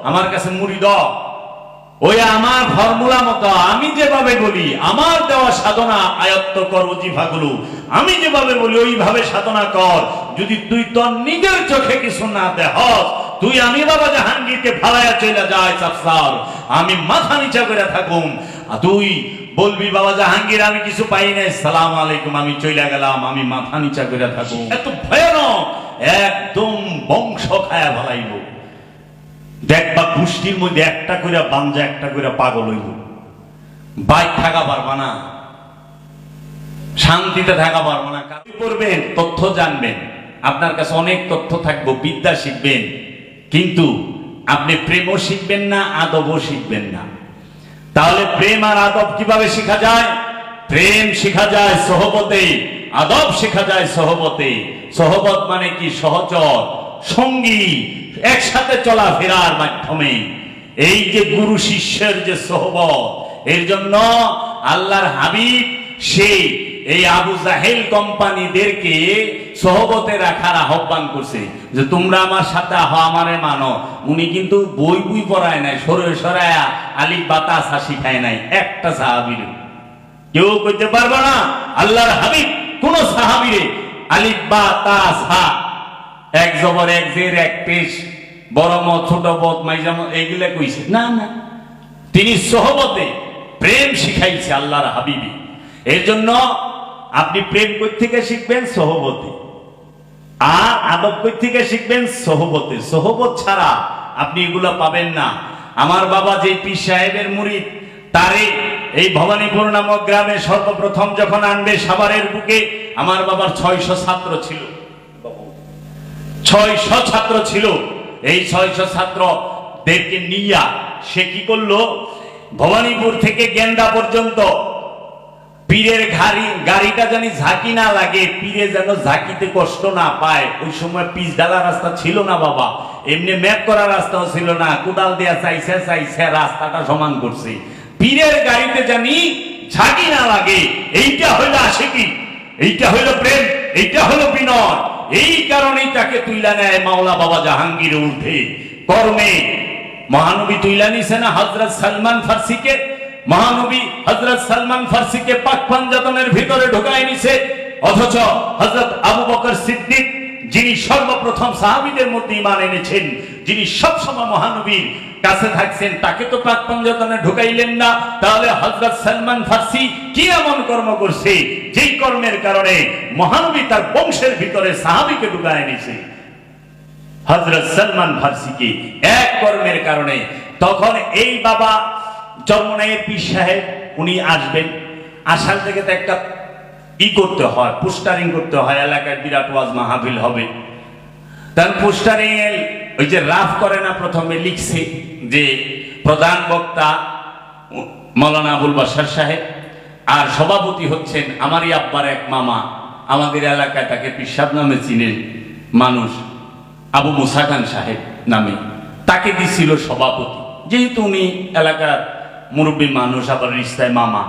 আমার কাছে মুড়ি দাও, ওই আমার ফর্মুলা মতো আমি যেভাবে বলি, আমার দেওয়া সাধনা আয়ত্ত কর, ওজিফাগুলো আমি যেভাবে বলি ওইভাবে সাধনা কর। যদি তুই তোর নিজের চোখে কিছু না দেখ, তুই আমি বাবা জাহাঙ্গীরকে ফালাইয়া চলে যায় চাপসার, আমি মাথা নিচা করে থাকুম, তুই বলবি বাবা জাহাঙ্গীর আমি কিছু পাই নাই, সালাম আলাইকুম, আমি চলে গেলাম, আমি মাথা নিচা করে থাকুম। এত ভয়ানক, একদম বংশ খায়া ভালাইব। দেখবা গোষ্ঠীর মধ্যে একটা করে বাঞ্জা, একটা করে পাগল হইব, বাইক থাকা পারবা না, শান্তিতে থাকা পারবা না। করবেন, তথ্য জানবেন, আপনার কাছে অনেক তথ্য থাকবে, বিদ্যা শিখবেন, কিন্তু আপনি প্রেমও শিখবেন না, আদবও শিখবেন না। তাহলে প্রেম আর আদব কিভাবে শেখা যায়? প্রেম শেখা যায় সহবতে, আদব শেখা যায় সহবতে। সহবত মানে কি? সহচর, সঙ্গী, একসাথে চলাফেরার মাধ্যমে। এই যে গুরু শিষ্যের যে সহবত, এর জন্য আল্লাহর হাবিব সে এই আবু জাহেল কোম্পানিদেরকে সহবতে রাখার আহ্বান করছে যে তোমরা আমার সাথে আমারে মানো। উনি কিন্তু বই বই পড়ায় নাই, সরে সরায়া আলিফ বা তা সা শিখায় নাই একটা সাহাবীর। কেউ কইতে পারবে না আল্লাহর হাবিব কোন সাহাবীরে আলিফ বা তা সা, এক জবর এক জের এক পেশ, বড় ম ছোট বদ মাইজাম এইগুলা কইছে না। না, তিনি সহবতে প্রেম শিখাইছে আল্লাহর হাবিবি। এর জন্য আপনি প্রেম কই থেকে শিখবেন? সহবতে। আর আদব কই থেকে শিখবেন? সহবতে। সহবত ছাড়া আপনি এগুলা পাবেন না। আমার বাবা যে পীর সাহেবের মুরিদ, তারে এই ভবানীপুর নামক গ্রামে সর্বপ্রথম যখন আনবে সাভারের বুকে, আমার বাবার 600 ছাত্র ছিল, 600 ছাত্র ছিল। এই 600 ছাত্রদেরকে নিয়া সে কি করলো? ভবানীপুর থেকে গেন্দা পর্যন্ত পীরের গাড়িটা জানি ঝাঁকি না লাগে, পীরে যেন ঝাঁকিতে কষ্ট না পায়। ওই সময় পিচ ঢালা রাস্তা ছিল না বাবা, এমনি ম্যাপ করা রাস্তাও ছিল না, কোদাল দেয়া চাইছে চাইছে রাস্তাটা সমান করছে। পীরের গাড়িতে জানি ঝাঁকি না লাগে, এইটা হইলো আশিকি, এইটা হইলো প্রেম, এইটা হলো বিনয়। এই কারণেই তাকে তুইলা নেয় মাওলা বাবা জাহাঙ্গীর উঠে কর্মে। মহানবী তুইলা নিছে না হযরত সালমান ফার্সিকে, মহানবী হযরত সালমান ফার্সিকে পাক পাঞ্জাতনের ভিতরে ঢোকায় নিছে। অথচ হযরত আবু বকর সিদ্দিক, যিনি সর্বপ্রথম সাহাবীদের মধ্যে ঈমান এনেছেন, যিনি সবসময় মহানবীর কাছে থাকছেন, তাকে তো পাক পাঞ্জাতনে ঢোকাইলেন না। তাহলে হযরত সালমান ফার্সি কি এমন কর্ম করছে যেই কর্মের কারণে মহানবী তার বংশের ভিতরে সাহাবীকে ঢোকায় নিছে? হযরত সালমান ফার্সিকে এক কর্মের কারণে। তখন এই বাবা চরমনাইয়ের পীর সাহেব উনি আসবেন, আসার থেকে তো একটা করতে হয়, পোস্টারিং করতে হয়, এলাকায় বিরাট ওয়াজ মাহফিল হবে। তার পোস্টারিং ওই যে রাফ করে না, প্রথমে লিখছে যে প্রধান বক্তা মাওলানা আবুল বাশার সাহেব, আর সভাপতি হচ্ছেন আমারই আব্বার এক মামা, আমাদের এলাকায় তাকে পীর সাহেব নামে চিনে মানুষ, আবু মুসা খান সাহেব নামে, তাকে দিছিল সভাপতি, যেহেতু উনি এলাকার মুরব্বী মানুষ, আবার রিস্তায় মামা।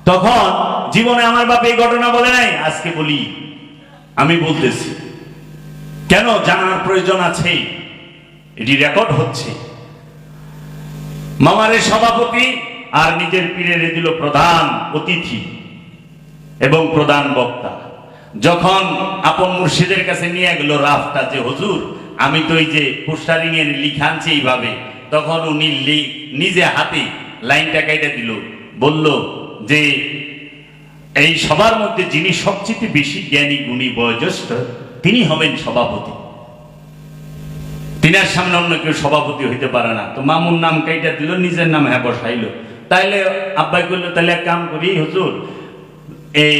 তখন জীবনে আমার বাপ এই ঘটনা বলে নাই, আজকে বলি, আমি বলতেছি কেন জানার প্রয়োজন আছে, এটি রেকর্ড হচ্ছে। মামারের সভাপতি আর নিজের পীরের দিল প্রধান অতিথি এবং প্রধান বক্তা। যখন আপন মুর্শিদের কাছে নিয়ে গেল রাফটা, যে হুজুর আমি তো এই যে পোস্টারিং এর লিখানছি এইভাবে, তখন উনি নিজে হাতে লাইনটা কেটে দিল, বলল যে এই সবার মধ্যে যিনি সবচেয়ে বেশি জ্ঞানী গুণী বয়োজ্যেষ্ঠ, তিনি হবেন সভাপতি। তিনার সামনে অন্য কেউ সভাপতি হইতে পারে না। তো মামুর নাম কেটে দিল, নিজের নাম হ্যাঁ বসাইলো। তাইলে আব্বাই করলো, তাহলে এক কাম করি হুজুর, এই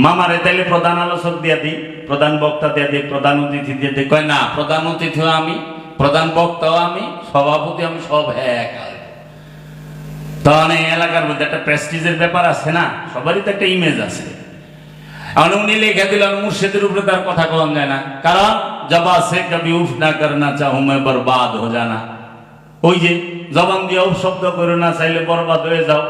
মামারে তাইলে প্রধান আলোচক দিয়া দিই, প্রধান বক্তা দিয়া দিই, প্রধান অতিথি দিয়ে দিই। কয় না, প্রধান অতিথিও আমি, প্রধান বক্তাও আমি, সভাপতি আমি, সব এক। তখন এই এলাকার মধ্যে একটা প্রেস্টিজের ব্যাপার আছে না, সবারই তো একটা ইমেজ আছে। উনি লিখে দিলেন মুর্শিদের উপরে তার কথা কম যায় না, কারণ জবা সে কবি উফ না করনা চাহু মে বরবাদ হো জানা। ওই যে জবান দিয়ে উফ শব্দ করে না চাইলে বরবাদ হয়ে যাও।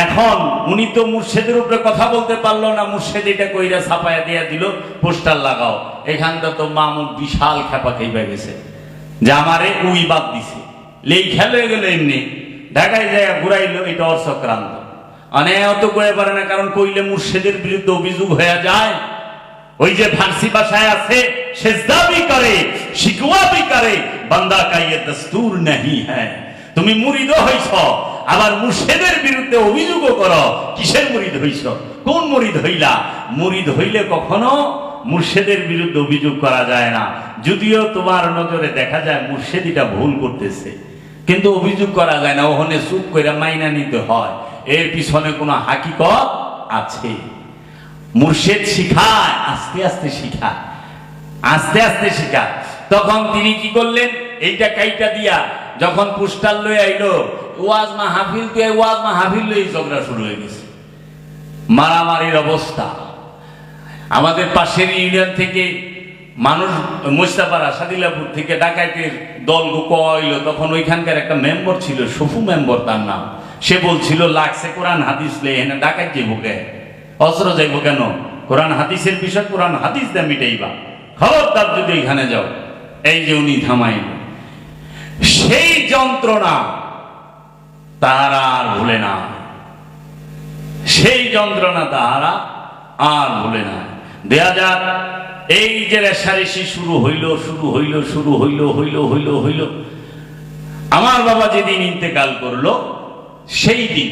এখন উনি তো মুর্শিদের উপরে কথা বলতে পারলো না, মুর্শিদ এটা কইরা ছাপায়া দিয়া দিল পোস্টার লাগাও। এখানটা তো মামুন বিশাল খেপা খেয়ে গেছে, যে আমারে উই বাদ দিছে, এই খেল হয়ে গেল এমনি, ঢাকায় যায় ঘুরাইলো, এটা ওর চক্রান্ত। অত কয়ে পারে না, কারণ কইলে মুর্শিদের বিরুদ্ধে অভিযোগ হয়ে যায়। ওই যে ফার্সি ভাষায় আছে, সেজদা ভি করে শিকওয়া ভি করে, বান্দা কা ইয়ে দস্তুর नहीं है। তুমি মুরিদ হইছ, আবার মুর্শিদের বিরুদ্ধে অভিযোগও করো। কিসের মুরিদ হইছ? কোন মুরিদ হইলা? মুরিদ হইলে কখনো মুর্শিদের বিরুদ্ধে অভিযোগ করা যায় না, যদিও তোমার নজরে দেখা যায় মুর্শিদিটা ভুল করতেছে, কিন্তু অভিযোগ করা যায় না। ওখানে চুপ করে মাইনা নিতে হয়, এর পিছনে কোনো হাকিকত আছে। মুর্শিদ শিখায়, আস্তে আস্তে শিখায়, আস্তে আস্তে শিখায়। তখন তিনি কি করলেন, এইটা কাইটা দিয়া যখন পুস্টার লয়ে আইলো, ওয়াজ মাহফিল, তো ওয়াজ মাহফিল লই ঝগড়া শুরু হয়ে গেছে, মারামারির অবস্থা। আমাদের পাশের ইউনিয়ন থেকে মানুষ, মোস্তাপাড়া সাদিলাপুর থেকে ডাকাইতের দল কইল, তখন ওইখানকার একটা মেম্বার ছিল, সফু মেম্বার তার নাম। সে বলছিল লাগছে কোরআন হাদিস লে, এনে ডাকাই যাইব কে, অস্ত্র যাইব কেন? কোরআন হাদিসের বিষয়, কোরআন হাদিস দা মিটাইবা, খবরদার যদি এখানে যাও। এই যে উনি থামাইল, সেই যন্ত্রণা তারা আর ভুলে না, সেই যন্ত্রণা তাহারা আর ভুলে না। দেয়া যাক, এই যে রেশারেশি শুরু হইল, শুরু হইল, শুরু হইল, হইল হইল হইল। আমার বাবা যেদিন ইন্তেকাল করলো, সেই দিন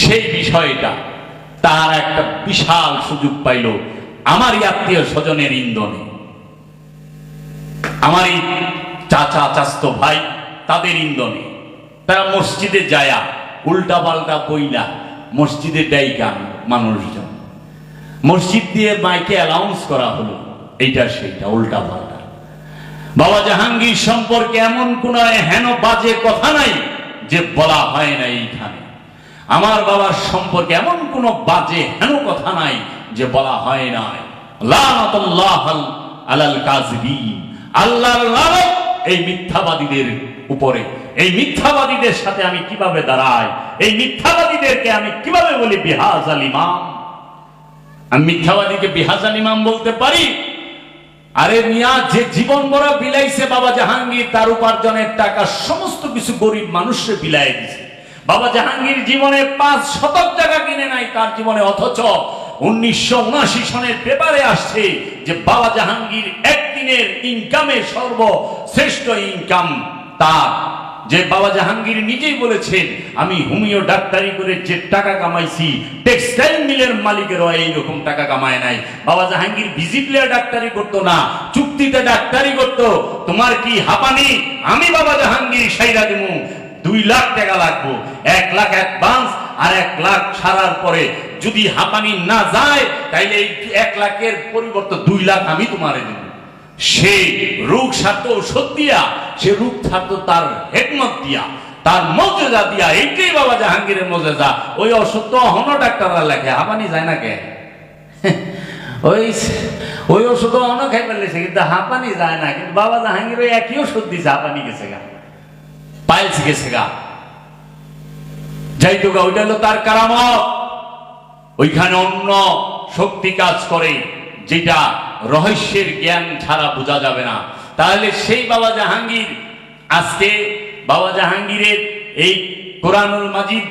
সেই বিষয়টা তার একটা বিশাল সুযোগ পাইল আমারই আত্মীয় স্বজনের ইন্ধনে। আমারই চাচা চাচতো ভাই, তাদের ইন্ধনে তারা মসজিদে যায়া উল্টা পাল্টা বইলা মসজিদে ডাইকা মানুষজন, মসজিদ দিয়ে মাইকে অ্যানাউন্স করা হলো এইটা সেইটা উল্টা পাল্টা। বাবা জাহাঙ্গীর সম্পর্কে এমন কোন হেন বাজে কথা নাই যে বলা হয় না এইখানে। আমার বাবার সম্পর্কে এমন কোন বাজে হেন কথা নাই যে বলা হয় নাই। লানাতুল্লাহ আলাল কাযিবিন, আল্লাহর লানত এই মিথ্যাবাদীদের উপরে। এই মিথ্যাবাদীদের সাথে আমি কিভাবে দাঁড়াই, এই মিথ্যাবাদীদেরকে আমি কিভাবে বলি বিহাজাল ইমাম। আমি মিথ্যাবাদীকে বিহাজাল ইমাম বলতে পারি? আরে মিয়া, যে জীবন বড় বিলাইছে বাবা জাহাঙ্গীর, তার উপার্জনের টাকা সমস্ত কিছু গরিব মানুষকে বিলাই দিছে। বাবা জাহাঙ্গীর জীবনে 5 শতক টাকা কিনে নাই তার জীবনে, অথচ 1979 সনের পেপারে আসছে যে বাবা জাহাঙ্গীর একদিনের ইনকামে সর্বশ্রেষ্ঠ ইনকাম তার। যে বাবা জাহাঙ্গীর নিজেই বলেছেন, আমি হোমিও ডাক্তারি করে যে টাকা কামাইছি, টেক্সটাইল মিলের মালিকেরও এইরকম টাকা কামায় নাই। বাবা জাহাঙ্গীর ভিজিটলে ডাক্তারি করতো না, চুক্তিতে ডাক্তারি করতো। তোমার কি হাঁপানি? আমি বাবা জাহাঙ্গীর সাইরা দিমু, 2 লাখ টাকা লাগবো, 1 লাখ অ্যাডভান্স আর 1 লাখ ছাড়ার পরে যদি হাঁপানি না যায় তাইলে এই 1 লাখের পরিবর্তে 2 লাখ আমি তোমারে দেব। সে রোগ সাধ্য ঔষধ দিয়া, সে রোগ সাধ্য তার হেকমত দিয়া, তার মর্যাদা দিয়া। এইটাই বাবা জাহাঙ্গীরের মর্যাদা। ওই ওষুধ তো অহনো ডাক্তাররা লেখে, হাঁপানি যায় না কে? ওই ওষুধ অহন খাই ফেলেছে, কিন্তু হাঁপানি যায় না। কিন্তু বাবা জাহাঙ্গীর ওই একই ওষুধ দিছে, হাঁপানি গেছে গা, পাইলস গেছে গা, যাইতো গা। ওইটা হলো তার কারামত। ওইখানে অন্য শক্তি কাজ করে যেটা রহস্যের জ্ঞান ছাড়া বোঝা যাবে না। তাহলে সেই বাবা জাহাঙ্গীর, আজকে বাবা জাহাঙ্গীরের এই কোরআনুল মাজিদ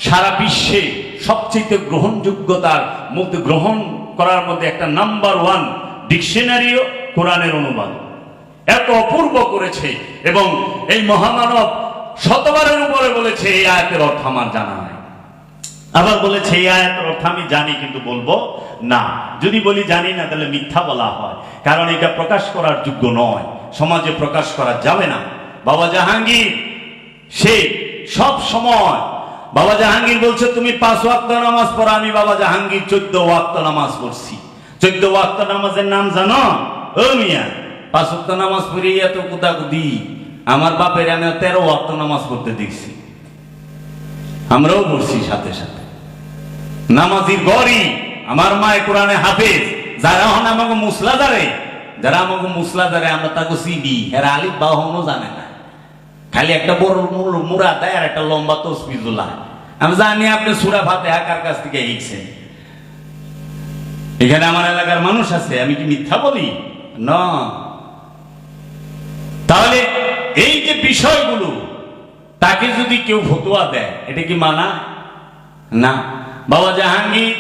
সারা বিশ্বে সবচেয়ে গ্রহণযোগ্যতার মধ্যে, গ্রহণ করার মধ্যে একটা নাম্বার 1 ডিকশনারিও কোরআনের অনুবাদ এত অপূর্ব করেছে। এবং এই মহামানব শতবারের উপরে বলেছে এই আয়াতের অর্থ আমার জানা নাই। আবার বলেছে এই আয়াতের অর্থ আমি জানি কিন্তু বলবো না। যদি বলি জানি না তাহলে মিথ্যা বলা হয়, কারণ এটা প্রকাশ করার যোগ্য নয়, সমাজে প্রকাশ করা যাবে না। বাবা জাহাঙ্গীর সে সব সময়, বাবা জাহাঙ্গীর বলছে তুমি 5 ওয়াক্ত নামাজ পড়ো, আমি বাবা জাহাঙ্গীর 14 ওয়াক্ত নামাজ পড়ছি। 14 ওয়াক্ত নামাজের নাম জানো? ও মিয়া, 5 ওয়াক্ত নামাজ পড়ে এত কুদাকুদি। আমার বাপের আমি 13 ওয়াক্ত নামাজ পড়তে দেখছি, আমরাও পড়ছি সাথে সাথে। নামাজির গড়ি, আমার মায় কোরআনে হাফেজ। যারা হন আমাকে মুসলাদারে, যারা আমাকে মুসলাদারে আমরা তাকে চিনি, এরা আলিফ বা হনও জানে না, খালি একটা বড় মুরা দেয় আর একটা লম্বা তসবিজুল্লাহ। আমি জানি আপনি সূরা ফাতিহা কার কাছ থেকে শিখছেন। এখানে আমার এলাকার মানুষ আছে, আমি কি মিথ্যা বলি? না। তাহলে এই যে বিষয়গুলো তাকে যদি কেউ ফতোয়া দেয় এটা কি মানা না? বাবা জাহাঙ্গীর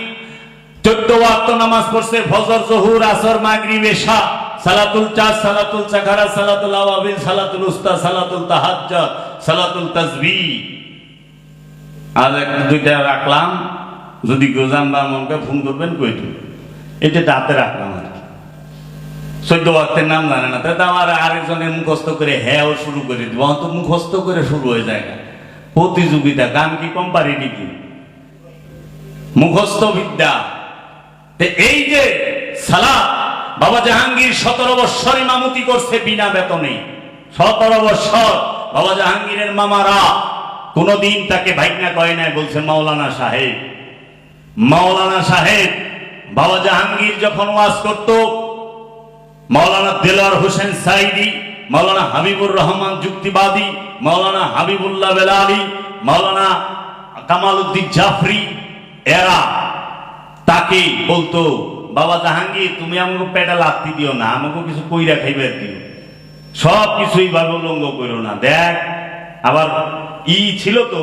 14 ওয়াক্ত নামাজ পড়ছে, ফজর, জোহর, আসর, মাগরিব, এশা, সালাতুল চাঁদ, সালাতুল সাখারা, সালাতুল আওয়াবিল, সালাতুল উস্তা, সালাতুল তাহাজ্জুদ, সালাতুল তাসবিহ। আর একটা দুইটা রাখলাম, যদি গোজাম বা মনকে ফোন করবেন কইটু, এটা হাতে রাখলাম আর কি। 14 ওয়াক্তের নাম জানে না, তাই আমার আরেকজনের মুখস্থ করে হ্যাঁ শুরু করে দিব, অন্ত মুখস্থ করে শুরু হয়ে যায় না প্রতিযোগিতা। গান কি কম পারি নাকি? মুখস্থ বিদ্যা। এই যে সালাত, বাবা জাহাঙ্গীর 17 বৎসর ইমামতি করছে বিনা বেতনে। 17 বৎসর বাবা জাহাঙ্গীরের মামারা কোনদিন তাকে ভাইগনা কয় নাই, বলছে মাওলানা সাহেব। মাওলানা সাহেব বাবা জাহাঙ্গীর যখন ওয়াজ করত, মাওলানা দেলোয়ার হোসেন সাইদি, মাওলানা হাবিবুর রহমান যুক্তিবাদী, মাওলানা হাবিবুল্লাহ বেলালি, মাওলানা কামাল উদ্দিন জাফরি, এরা তাকে বলতো, বাবা জাহাঙ্গীর তুমি আমাকে পেটে লাত্তি দিও না, আমাকে কিছু কইরা খাইবার দিও, সব কিছুই ভাবে উলঙ্গ করো না। দেখ আবার ছিল তো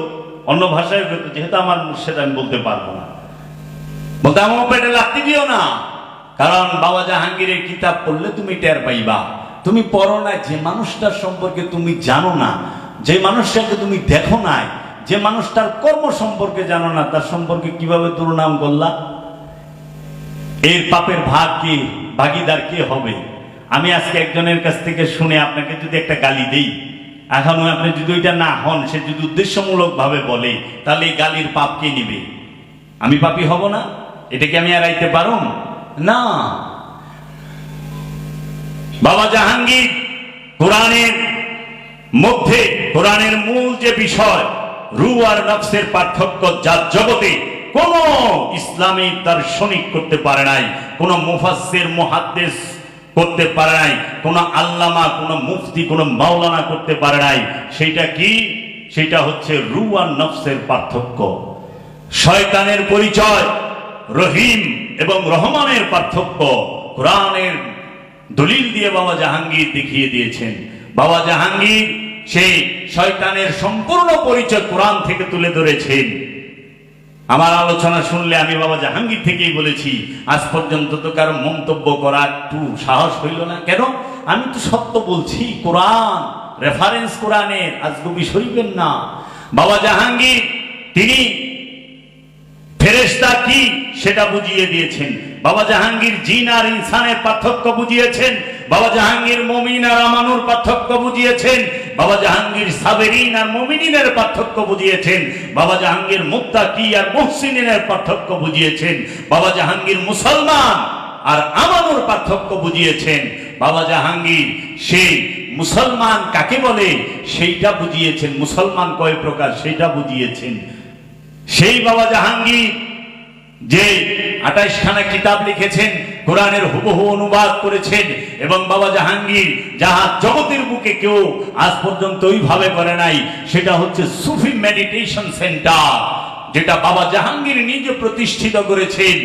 অন্য ভাষায় হতো, যেহেতু আমার সেটা আমি বলতে পারবো না, বলতে আমাকে পেটে লাত্তি দিও না। কারণ বাবা জাহাঙ্গীরের কিতাব পড়লে তুমি টের পাইবা, তুমি পড়ো না যে মানুষটার সম্পর্কে তুমি জানো না, যে মানুষটাকে তুমি দেখো নাই, যে মানুষটার কর্ম সম্পর্কে জানো না, তার সম্পর্কে কিভাবে দুর্নাম করলা? এর পাপের ভাগ কি, ভাগিদার কে হবে? আমি আজকে একজনের কাছ থেকে শুনে আপনাকে যদি একটা গালি দেই, এখন আপনি যদি ওইটা না হন, সে যদি উদ্দেশ্যমূলক ভাবে বলে, তাহলে এই গালির পাপ কে নিবে? আমি পাপী হব না? এটা কি আমি এড়াইতে পারো না? বাবা জাহাঙ্গীর কোরআনের মধ্যে, কোরআনের মূল যে বিষয় রূহ আর নফসের পার্থক্য, যার জগতে কোন ইসলামী দার্শনিক করতে পারে নাই, কোন মুফাসসির মুহাদ্দিস করতে পারে নাই, কোন আল্লামা, কোন মুফতি, কোন মাওলানা করতে পারে নাই। সেটা কি? সেটা হচ্ছে রূহ আর নফসের পার্থক্য। শয়তানের পরিচয় রহিম এবং রহমানের পার্থক্য কোরআনের দলিল দিয়ে বাবা জাহাঙ্গীর দেখিয়ে দিয়েছেন। বাবা জাহাঙ্গীর সেই শয়তানের সম্পূর্ণ পরিচয় কোরআন থেকে তুলে ধরেছেন। আমার আলোচনা শুনলে আমি বাবা জাহাঙ্গীর থেকেই বলেছি, আজ পর্যন্ত তো কারো মন্তব্য করার একটু সাহস হইল না। কেন? আমি তো সত্য বলছি, কোরআন রেফারেন্স কোরআনের, আজগবি শরীফের না। বাবা জাহাঙ্গীর তিনি ফেরেশতা কি সেটা বুঝিয়ে দিয়েছেন। বাবা জাহাঙ্গীর জিন আর ইনসানের পার্থক্য বুঝিয়েছেন। বাবা জাহাঙ্গীর মুমিন আর আমানুর পার্থক্য বুঝিয়েছেন। বাবা জাহাঙ্গীর সাবেরিন আর মুমিনিনের পার্থক্য বুঝিয়েছেন। বাবা জাহাঙ্গীর মুত্তাকি আর মুহসিনের পার্থক্য বুঝিয়েছেন। বাবা জাহাঙ্গীর মুসলমান আর আমানুর পার্থক্য বুঝিয়েছেন। বাবা জাহাঙ্গীর সেই মুসলমান কাকে বলে সেইটা বুঝিয়েছেন, মুসলমান কয় প্রকার সেইটা বুঝিয়েছেন। সেই বাবা জাহাঙ্গীর যে 28 খানা কিতাব লিখেছেন, কোরআনের হুবহু অনুবাদ করেছেন, এবং বাবা জাহাঙ্গীর যাহা জগতের বুকে কেউ আজ পর্যন্ত ওইভাবে করে নাই, সেটা হচ্ছে সুফি মেডিটেশন সেন্টার, যেটা বাবা জাহাঙ্গীর নিজে প্রতিষ্ঠিত করেছেন।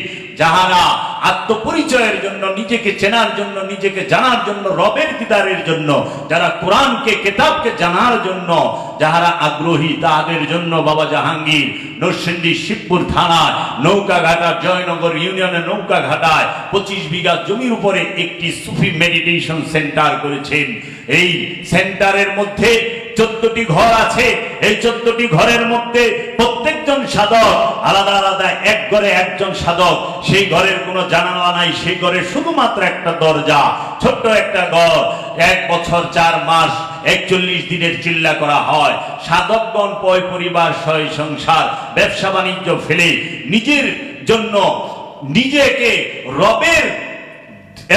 যাহারা আত্মপরিচয়ের জন্য, নিজেকে চেনার জন্য, নিজেকে জানার জন্য, রবের দিদারের জন্য, যারা কোরআনকে, কিতাবকে জানার জন্য যাহারা আগ্রহী, তাদের জন্য বাবা জাহাঙ্গীর নরসিংদী শিবপুর থানায় নৌকাঘাটা জয়নগর ইউনিয়নের নৌকাঘাটায় 25 বিঘা জমির উপরে একটি সুফি মেডিটেশন সেন্টার করেছেন। এই সেন্টারের মধ্যে 14টি ঘর আছে। এই 14টি ঘরের মধ্যে প্রত্যেকজন সাধক আলাদা আলাদা, এক ঘরে একজন সাধক, সেই ঘরের কোনো জানালা নাই, সেই ঘরে শুধুমাত্র একটা দরজা, ছোট্ট একটা ঘর। 1 বছর 4 মাস 41 দিনের চিল্লা করা হয়। সাধকগণ পয় পরিবার, সয় সংসার, ব্যবসা বাণিজ্য ফেলে নিজের জন্য নিজেকে রবের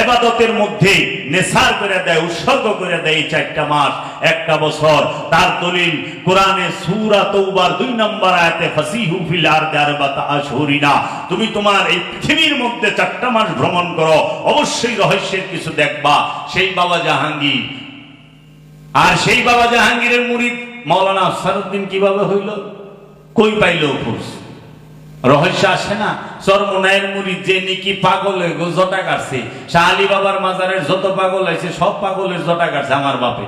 ইবাদতের মধ্যে নেসার করে দেয়, উৎসর্গ করে দেয়। 4টা মাস 1টা বছর। তার দলিল কোরআনে সূরা তওবার 2 নম্বর আয়াতে ফাসিহু ফিল আরদি আরবাতা আশহুরিনা, তুমি তোমার এই পৃথিবীর মধ্যে 4টা মাস ভ্রমণ করো, অবশ্যই রহস্যের কিছু দেখবা। সেই বাবা জাহাঙ্গীর। আর সেই বাবা জাহাঙ্গীরের মুরিদ মাওলানা আফসারউদ্দিন কিভাবে হইল? কই পাইল খোঁজ? রহস্য আসে না? চরমনায়ের মুরিদ যে নাকি পাগল হয়ে জটা কাটছে, শাহ আলী বাবার মাজারের যত পাগল আছে সব পাগলের জটা কাটছে আমার বাপে।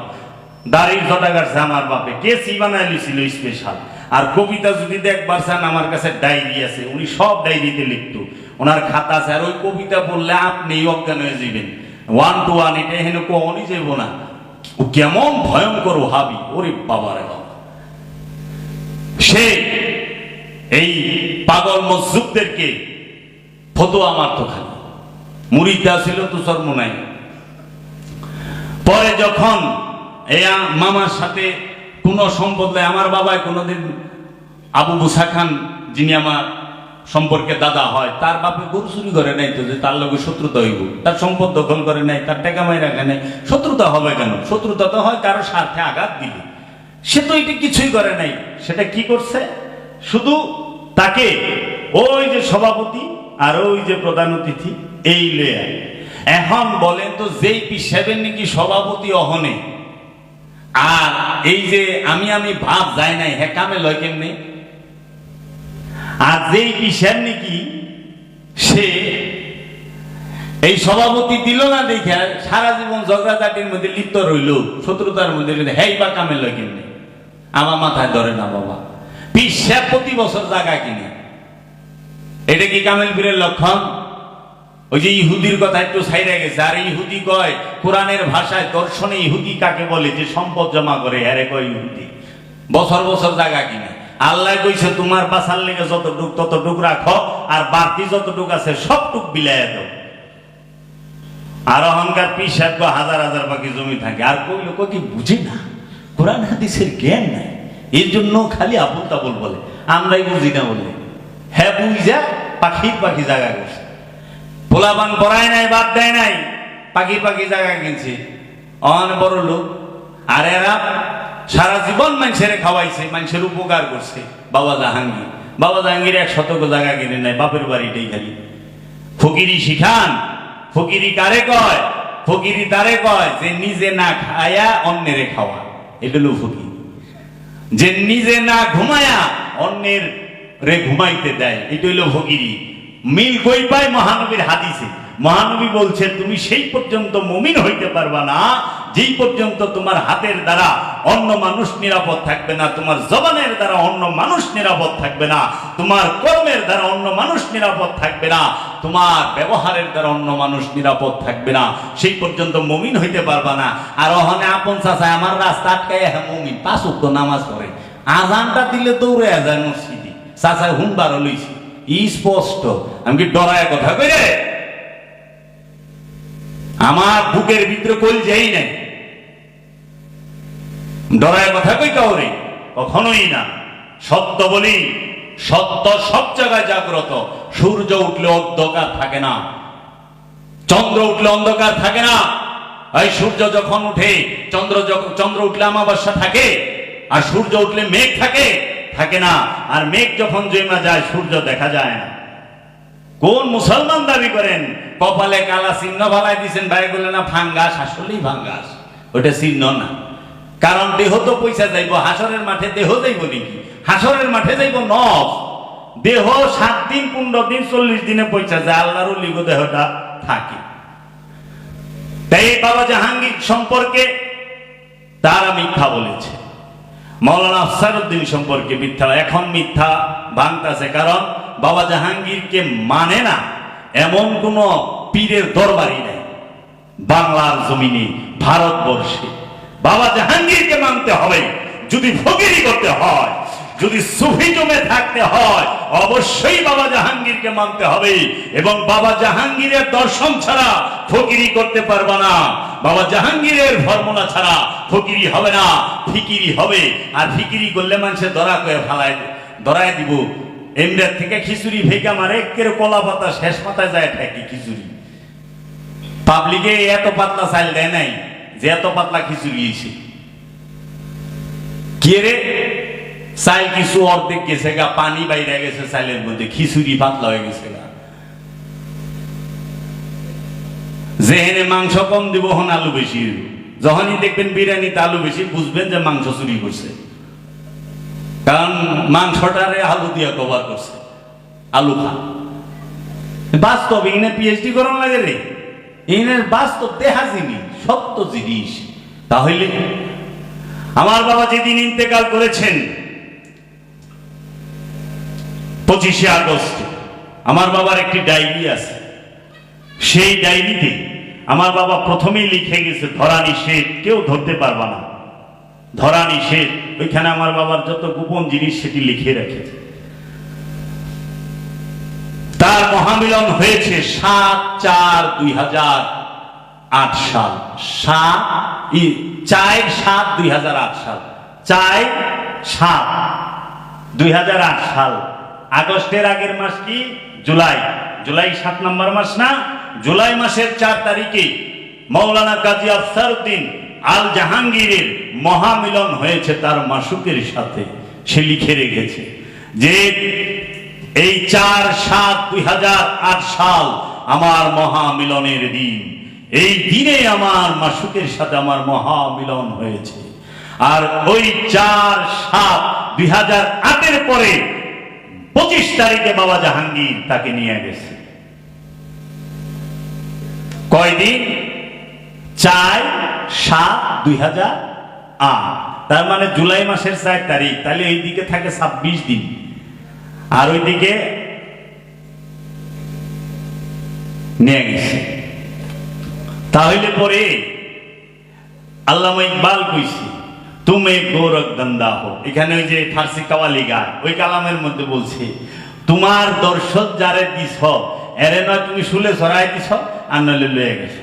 দাড়ির জটা কাটছে আমার বাপে, কে সি বানায় লিছিল স্পেশাল। আর কবিতা যদি দেখবার চান, আমার কাছে ডায়েরি আছে, উনি সব ডায়েরিতে লিখতো, ওনার খাতা আছে। আর ওই কবিতা বললে আপনি অজ্ঞান হয়ে যাবেন, 1 to 1, এটা এখানে কখনই যাইব না। ও কেমন ভয়ঙ্কর ওহাবি, ওরে বাবা রে বাবা। সে এই পাগল মজদুরদেরকে ফতোয়া মারত খালি, মুরিদা ছিল তো শর্ম নাই। পরে যখন এই মামার সাথে কোনো সম্পদ নেই, আমার বাবায় কোনোদিন আবু মুসা খান, যিনি আমার সম্পর্কে দাদা হয়, তার বাপে গরু চুরি করে নাই তো যে তার লগে শত্রুতা হইব, তার সম্পদ দখল করে নাই, তার টাকা মাই রাখে নাই, শত্রুতা হবে কেন? শত্রুতা তো হয় কারো স্বার্থে আঘাত দিলে। সে তো এটা কিছুই করে নাই। সেটা কি করছে? শুধু তাকে ওই যে সভাপতি আর ওই যে প্রধান অতিথি এই লেয়ার। এখন বলেন তো, যেই পিসাবেন নাকি সভাপতি অহনে, আর এই যে আমি ভাব যায় নাই, হ্যাঁ কামে লয় কেমনে? আর যেই পিসাব নাকি সে এই সভাপতি দিল না দেখে সারা জীবন ঝগড়াঝাটির মধ্যে লিপ্ত রইল, শত্রুতার মধ্যে, হ্যাঁ বা কামে লয় কেমনে? আমার মাথায় ধরে না বাবা। পিসাব প্রতি বছর জায়গা কিনে, এটা কি কামেল পীরের লক্ষণ? ওই যে ইহুদির কথা একটু ছাইড়া গেছে। আর ইহুদি কয় কোরআনের ভাষায়, দর্শনে ইহুদি কাকে বলে? যে সম্পদ জমা করে, আরে কয় ইহুদি। বছর বছর জায়গা কিনে। আল্লাহ কইছে তোমার বাঁচার লেগে যতটুক ততটুক রাখো, আর বাড়তি যতটুক আছে সবটুক বিলাইয়া দাও। আর অহংকার পিসাব হাজার হাজার বাকি জমি থাকে। আর কই লোক কি বুঝি না, কোরআন হাদিসের জ্ঞান নাই, এর জন্য খালি আবুল তাবুল বলে। আমরাই বুঝি না বলে, হ্যাঁ বুঝা পাখি জায়গা করছে। পোলাপান পড়ায় নাই, বাদ দেয় নাই, পাখি জায়গা কিনছে, অন বড় লোক। আর এরা সারা জীবন মানুষের খাওয়াইছে, মানুষের উপকার করছে। বাবা জাহাঙ্গীর 1 শতক জায়গা কিনে নাই, বাপের বাড়িটাই খালি। ফকিরি শিখান। ফকিরি কারে কয়? ফকিরি তারে কয় যে নিজে না খায়া অন্যেরে খাওয়া, এটা হলো ফকির। যে নিজে না ঘুমায়া অন্যের রে ঘুমাইতে দেয়, এটা হইল ফকিরি। মিল কই পায়? মহানবীর হাদিসে। মহানবী বলছে তুমি সেই পর্যন্ত মুমিন হইতে পারবা না যেই পর্যন্ত তোমার হাতের দ্বারা অন্য মানুষ নিরাপদ থাকবে না, তোমার জবানের দ্বারা অন্য মানুষ নিরাপদ থাকবে না, তোমার কর্মের দ্বারা অন্য মানুষ নিরাপদ থাকবে না, তোমার ব্যবহারের দ্বারা অন্য মানুষ নিরাপদ থাকবে না, সেই পর্যন্ত মুমিন হইতে পারবা না। আর ওখানে আপন চাচায় আমার রাস্তা আটকায়, হ্যাঁ মুমিন 5 ওয়াক্ত নামাজ পড়ে, আজানটা দিলে দৌড়ে যায় মসজিদে, চাচায় হুনবার লইছি স্পষ্ট। আমি কি ডরায় কথা কইরে? আমার বুকের ভিতরে কল যাই নাই, ডরায় কথা কই কাউরে? কখনোই না। সত্য বলি, সত্য সব জায়গায় জাগ্রত। সূর্য উঠলে অন্ধকার থাকে না, চন্দ্র উঠলে অন্ধকার থাকে না। এই সূর্য যখন উঠে, চন্দ্র উঠলে অমাবস্যা থাকে, আর সূর্য উঠলে মেঘ থাকে না। আর মেঘ যখন জমা যায় সূর্য দেখা যায় না। কোন মুসলমান দাবি করেন কপালে কালা চিহ্ন ভালাই দিচ্ছেন, ভাই বলে না ফাঙ্গাস? আসলেই ফাঙ্গাস, ওটা চিহ্ন না। কারণ দেহ তো পয়সা যাইব, হাসরের মাঠে দেহ যাইব নাকি? হাসরের মাঠে যাইব নফস, দেহ 7 দিন 15 দিন 40 দিনে পয়সা যায়, আল্লাহর লিগ দেহটা থাকে। তাই বাবা জাহাঙ্গীর সম্পর্কে তারা মিথ্যা বলেছে, মাওলানা আফসারউদ্দিন সম্পর্কে মিথ্যা। এখন মিথ্যা ভাঙতাছে, কারণ বাবা জাহাঙ্গীরকে মানে না এমন কোন পীরের দরবারই নাই বাংলার জমিনে, ভারতবর্ষে। বাবা জাহাঙ্গীরকে মানতে হবে। যদি ফকিরি করতে হয়, যদি সুফিজমে থাকতে হয়, অবশ্যই বাবা জাহাঙ্গীরকে মানতে হবে। এবং বাবা জাহাঙ্গীরের দর্শন ছাড়া ফকিরি করতে পারবা না। বাবা জাহাঙ্গীরের ফর্মুলা ছাড়া ফকিরি হবে না, ফিকিরি হবে। আর ফিকিরি করলে মানুষের ধরায় দিব। এমরার থেকে খিচুড়ি ভেগা মারে, একের কলা পাতা শেষ মাথায় যায় ঠেকি খিচুড়ি। পাবলিকে এত পাতলা চাল দেয় নাই যে এত পাতলা খিচুড়ি এসে কে রে চাল কিছু অর্ধেক গেছে গা, পানি বাইরে গেছে চালের মধ্যে, খিচুড়ি পাতলা হয়ে গেছে গা। যেহেনে মাংস কম দিব হন আলু বেশি, যখনই দেখবেন বিরিয়ানিতে আলু বেশি বুঝবেন যে মাংস চুরি করছে, কারণ মাংসটারে আলু দিয়ে কভার করছে। আলু খা বাস্তব, ইনে পিএইচডি করার লাগে রে, ইনের বাস্তব দেহা জিনিস, সত্য জিনিস। তাহলে আমার বাবা যেদিন ইন্তেকাল করেছেন 25শে আগস্ট, আমার বাবার একটি ডায়েরি আছে। সেই ডায়েরিতে আমার বাবা প্রথমেই লিখে গেছে ধরা নিষেধ, কেউ ধরতে পারবা না, ধরা নিষেধ। ওইখানে আমার বাবার যত গোপন জিনিস সেটি লিখে রেখেছে। তার মহামিলন হয়েছে 7/4/2008 সাল, 4/7/2008 সাল, 4/7/2008 সাল। আগস্টের আগের মাস কি? জুলাই। জুলাই 7 নম্বর মাস না? জুলাই মাসের 4 তারিখে মৌলানা কাজী আফসারউদ্দিন আল জাহাঙ্গীরের মহামিলন হয়েছে তার মাসুকের সাথে। সে লিখে রেখেছে যে এই 4/7/2008 সাল আমার মহামিলনের দিন। এই দিনে আমার মাসুকের সাথে আমার মহামিলন হয়েছে। আর ওই 4/7/2008 পরে 25 তারিখে বাবা জাহাঙ্গীর তাকে নিয়ে গেছে। কয়দিন? 4/7/2008, তার মানে জুলাই মাসের 4 তারিখ। তাহলে এই দিকে থাকে 26 দিন, আর ওই দিকে নিয়ে গেছে। তাহলে পরে আল্লামা ইকবাল কইছে তুমি গোরখ দন্দা হো। এখানে ওই যে ফার্সি কাওয়ালি গায়, ওই কালামের মধ্যে বলছে তোমার দর্শক যারে দিছ এরে নয় তুমি শুলে ছড়াই দিছ, আর নইলে লয়ে গেছ,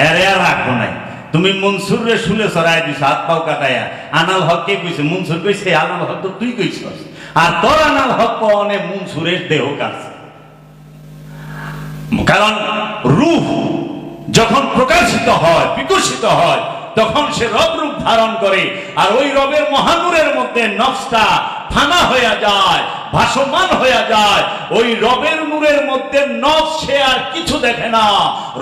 এরে আর রাখো নাই। তুমি মনসুর রে শুলে ছড়াই দিছ, হাত পাও কাটাইয়া। আনাল হক কে কইছে? মনসুর কইছে। আনাল হক তো তুই কইছস, আর তোর আনাল হক কনে মনসুরের দেহ কাছে। কারণ রূহ যখন প্রকাশিত হয়, বিকশিত হয়, তখন সে রব রূপ ধারণ করে। আর ওই রবের মহানূরের মধ্যে নফসটা ফানা হয়ে যায়, ভাসমান হয়ে যায়। ওই রবের নূরের মধ্যে নফস সে আর কিছু দেখে না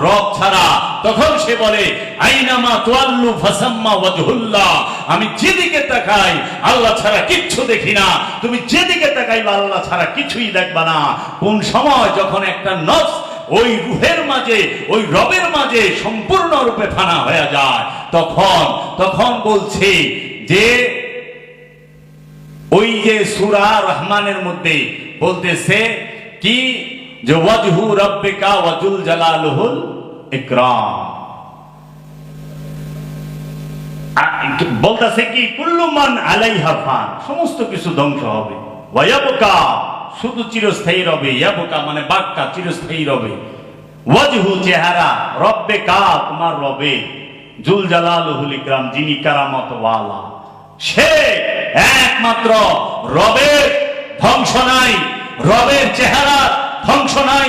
রব ছাড়া। তখন সে বলে আইনামা তুআল্লু ফাসাম্মা ওয়াজহুল্লাহ, আমি যেদিকে তাকাই আল্লাহ ছাড়া কিচ্ছু দেখি না। তুমি যেদিকে তাকাইবা আল্লাহ ছাড়া কিছুই দেখবা না। কোন সময় যখন একটা নফস ওই রূহের মাঝে, ওই রবের মাঝে সম্পূর্ণরূপে ফানা হয়ে যায়, তখন বলছে যে ওই যে সূরা রহমানের মধ্যে বলতেছে কি যে ওয়াজহু রাব্বিকা ওয়াজুল জালালুহুল ইকরাম, বলতেছে কি কুল্লু মান আলাইহা ফান, সমস্ত কিছু ধ্বংস হবে। ওয়ায়াবকা, শুধু চিরস্থায়ী রবে। ইয়াবকা মানে বাক্কা, চিরস্থায়ী রবে। ওয়াজহু চেহারা, রব্বিকা তোমার রবে, জুল জালালুহুল ইকরাম যিনি কারামত ওয়ালা, সে একমাত্র। রবের ধ্বংস নাই, রবের চেহারা ধ্বংস নাই।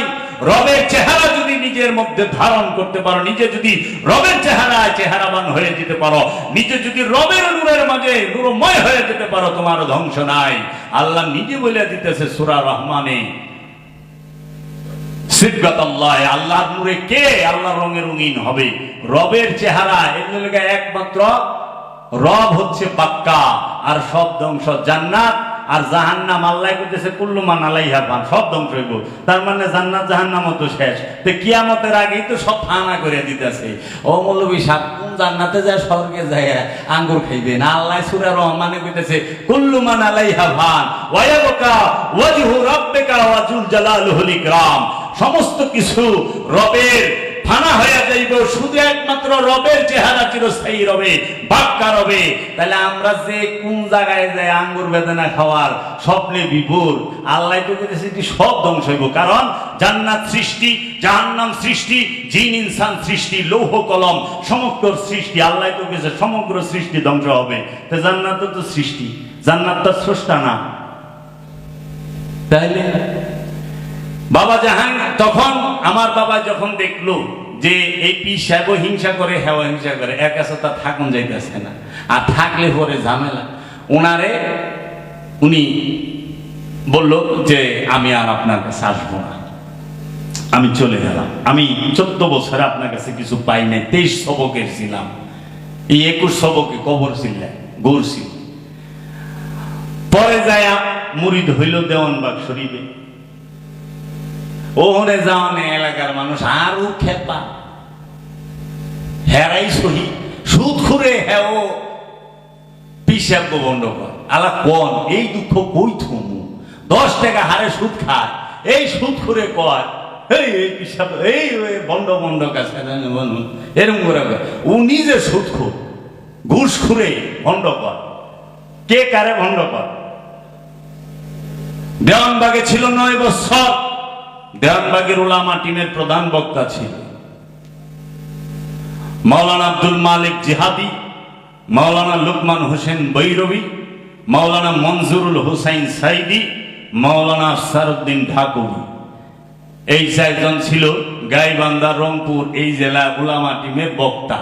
রবের চেহারা যদি নিজের মধ্যে ধারণ করতে পারো, নিজে যদি রবের চেহারায় চেহারাবান হয়ে যেতে পারো, নিজে যদি রবের নূরের মাঝে নূরময় হয়ে যেতে পারো, তোমার ধ্বংস নাই। আল্লাহ নিজে বলে দিতেছে সূরা রহমানে সিবগাতাল্লাহ, আল্লাহর নূরে কে আল্লাহর রঙে রঙিন হবে? রবের চেহারা। এর লাগা একমাত্র রব হচ্ছে পাক্কা, আর সব ধ্বংস। জান্নাত আর জাহান্নাম আল্লাহ কইতেছে কুল্লু মান আলাইহা ফান, সব ধ্বংস হইব। তার মানে জান্নাত জাহান্নামও তো শেষ। তো কিয়ামতের আগেই তো সব ফানা করে দিতেছে। ও মৌলভী সাহেব, কোন জান্নাতে যায় স্বর্গে যায় আঙ্গুর খাইবে না? আল্লাহ সূরা রহমানে কইতেছে কুল্লু মান আলাইহা ফান ওয়া ইয়াবকা ওয়াজহু রাব্বিকা ওয়াজুল জালালুহুল ইকরাম। সমস্ত কিছু রবের ফানা হয়ে যাইব, শুধু একমাত্র রবের চেহারা চিরস্থায়ী রবে, বাক্কা রবে। তাহলে আমরা যে কোন জায়গায় যাই আঙ্গুর বেদনা খাওয়ার স্বপ্নে বিভোর, আল্লাহ তো করেছে সব ধ্বংস হইব। কারণ জান্নাত সৃষ্টি, জাহান্নাম সৃষ্টি, জিন ইনসান সৃষ্টি, লৌহ কলম সমগ্র সৃষ্টি। আল্লাহ তো করেছে সমগ্র সৃষ্টি ধ্বংস হবে। তো জান্নাত তো সৃষ্টি, জান্নাত তো স্রষ্টা না। তাইলে বাবা জাহান, তখন আমার বাবা যখন দেখলো যে এই পীর সাহেব হিংসা করে, হেওয়া হিংসা করে, এক কাছে তার থাকুন যাইতেছে না, আর থাকলে পরে ঝামেলা। উনি বলল যে আমি আর আপনার কাছে আসবো না, আমি চলে গেলাম। আমি 14 বছরে আপনার কাছে কিছু পাই নাই। 23 সবকের ছিলাম, এই 21 সবকে কবর ছিলেন, গৌর ছিল। পরে যায় মুরিদ হইল দেওয়ানবাগ শরীফে। ওখানে যাওয়ানে এলাকার মানুষ আরো খেপা, হেরাই সহি সুদ খুরে, হ্যাঁ হিসাব বন্ধ কর। আলা কোন এই দুঃখ কই থমু? 10 টাকা হারে সুদ খায়, এই সুদ করে কয় এই হিসাব এই বন্ধ বন্ধ কাছে এরকম করে ও নিজে সুদ খুর, ঘুষ খুরে ভণ্ড কর। কে কারে ভণ্ড কর? দেওয়ানবাগে ছিল 9 বছর। দেওয়ানবাগের উলামা টিমের প্রধান বক্তা ছিল মাওলানা আব্দুল মালিক জিহাদি, মাওলানা লুকমান হোসেন বৈরবী, মাওলানা মনজুরুল হুসাইন সাইদি, মাওলানা আফসারউদ্দিন ঠাকুর। এই 4 জন ছিল গাইবান্ধা রংপুর এই জেলা উলামা টিমের বক্তা।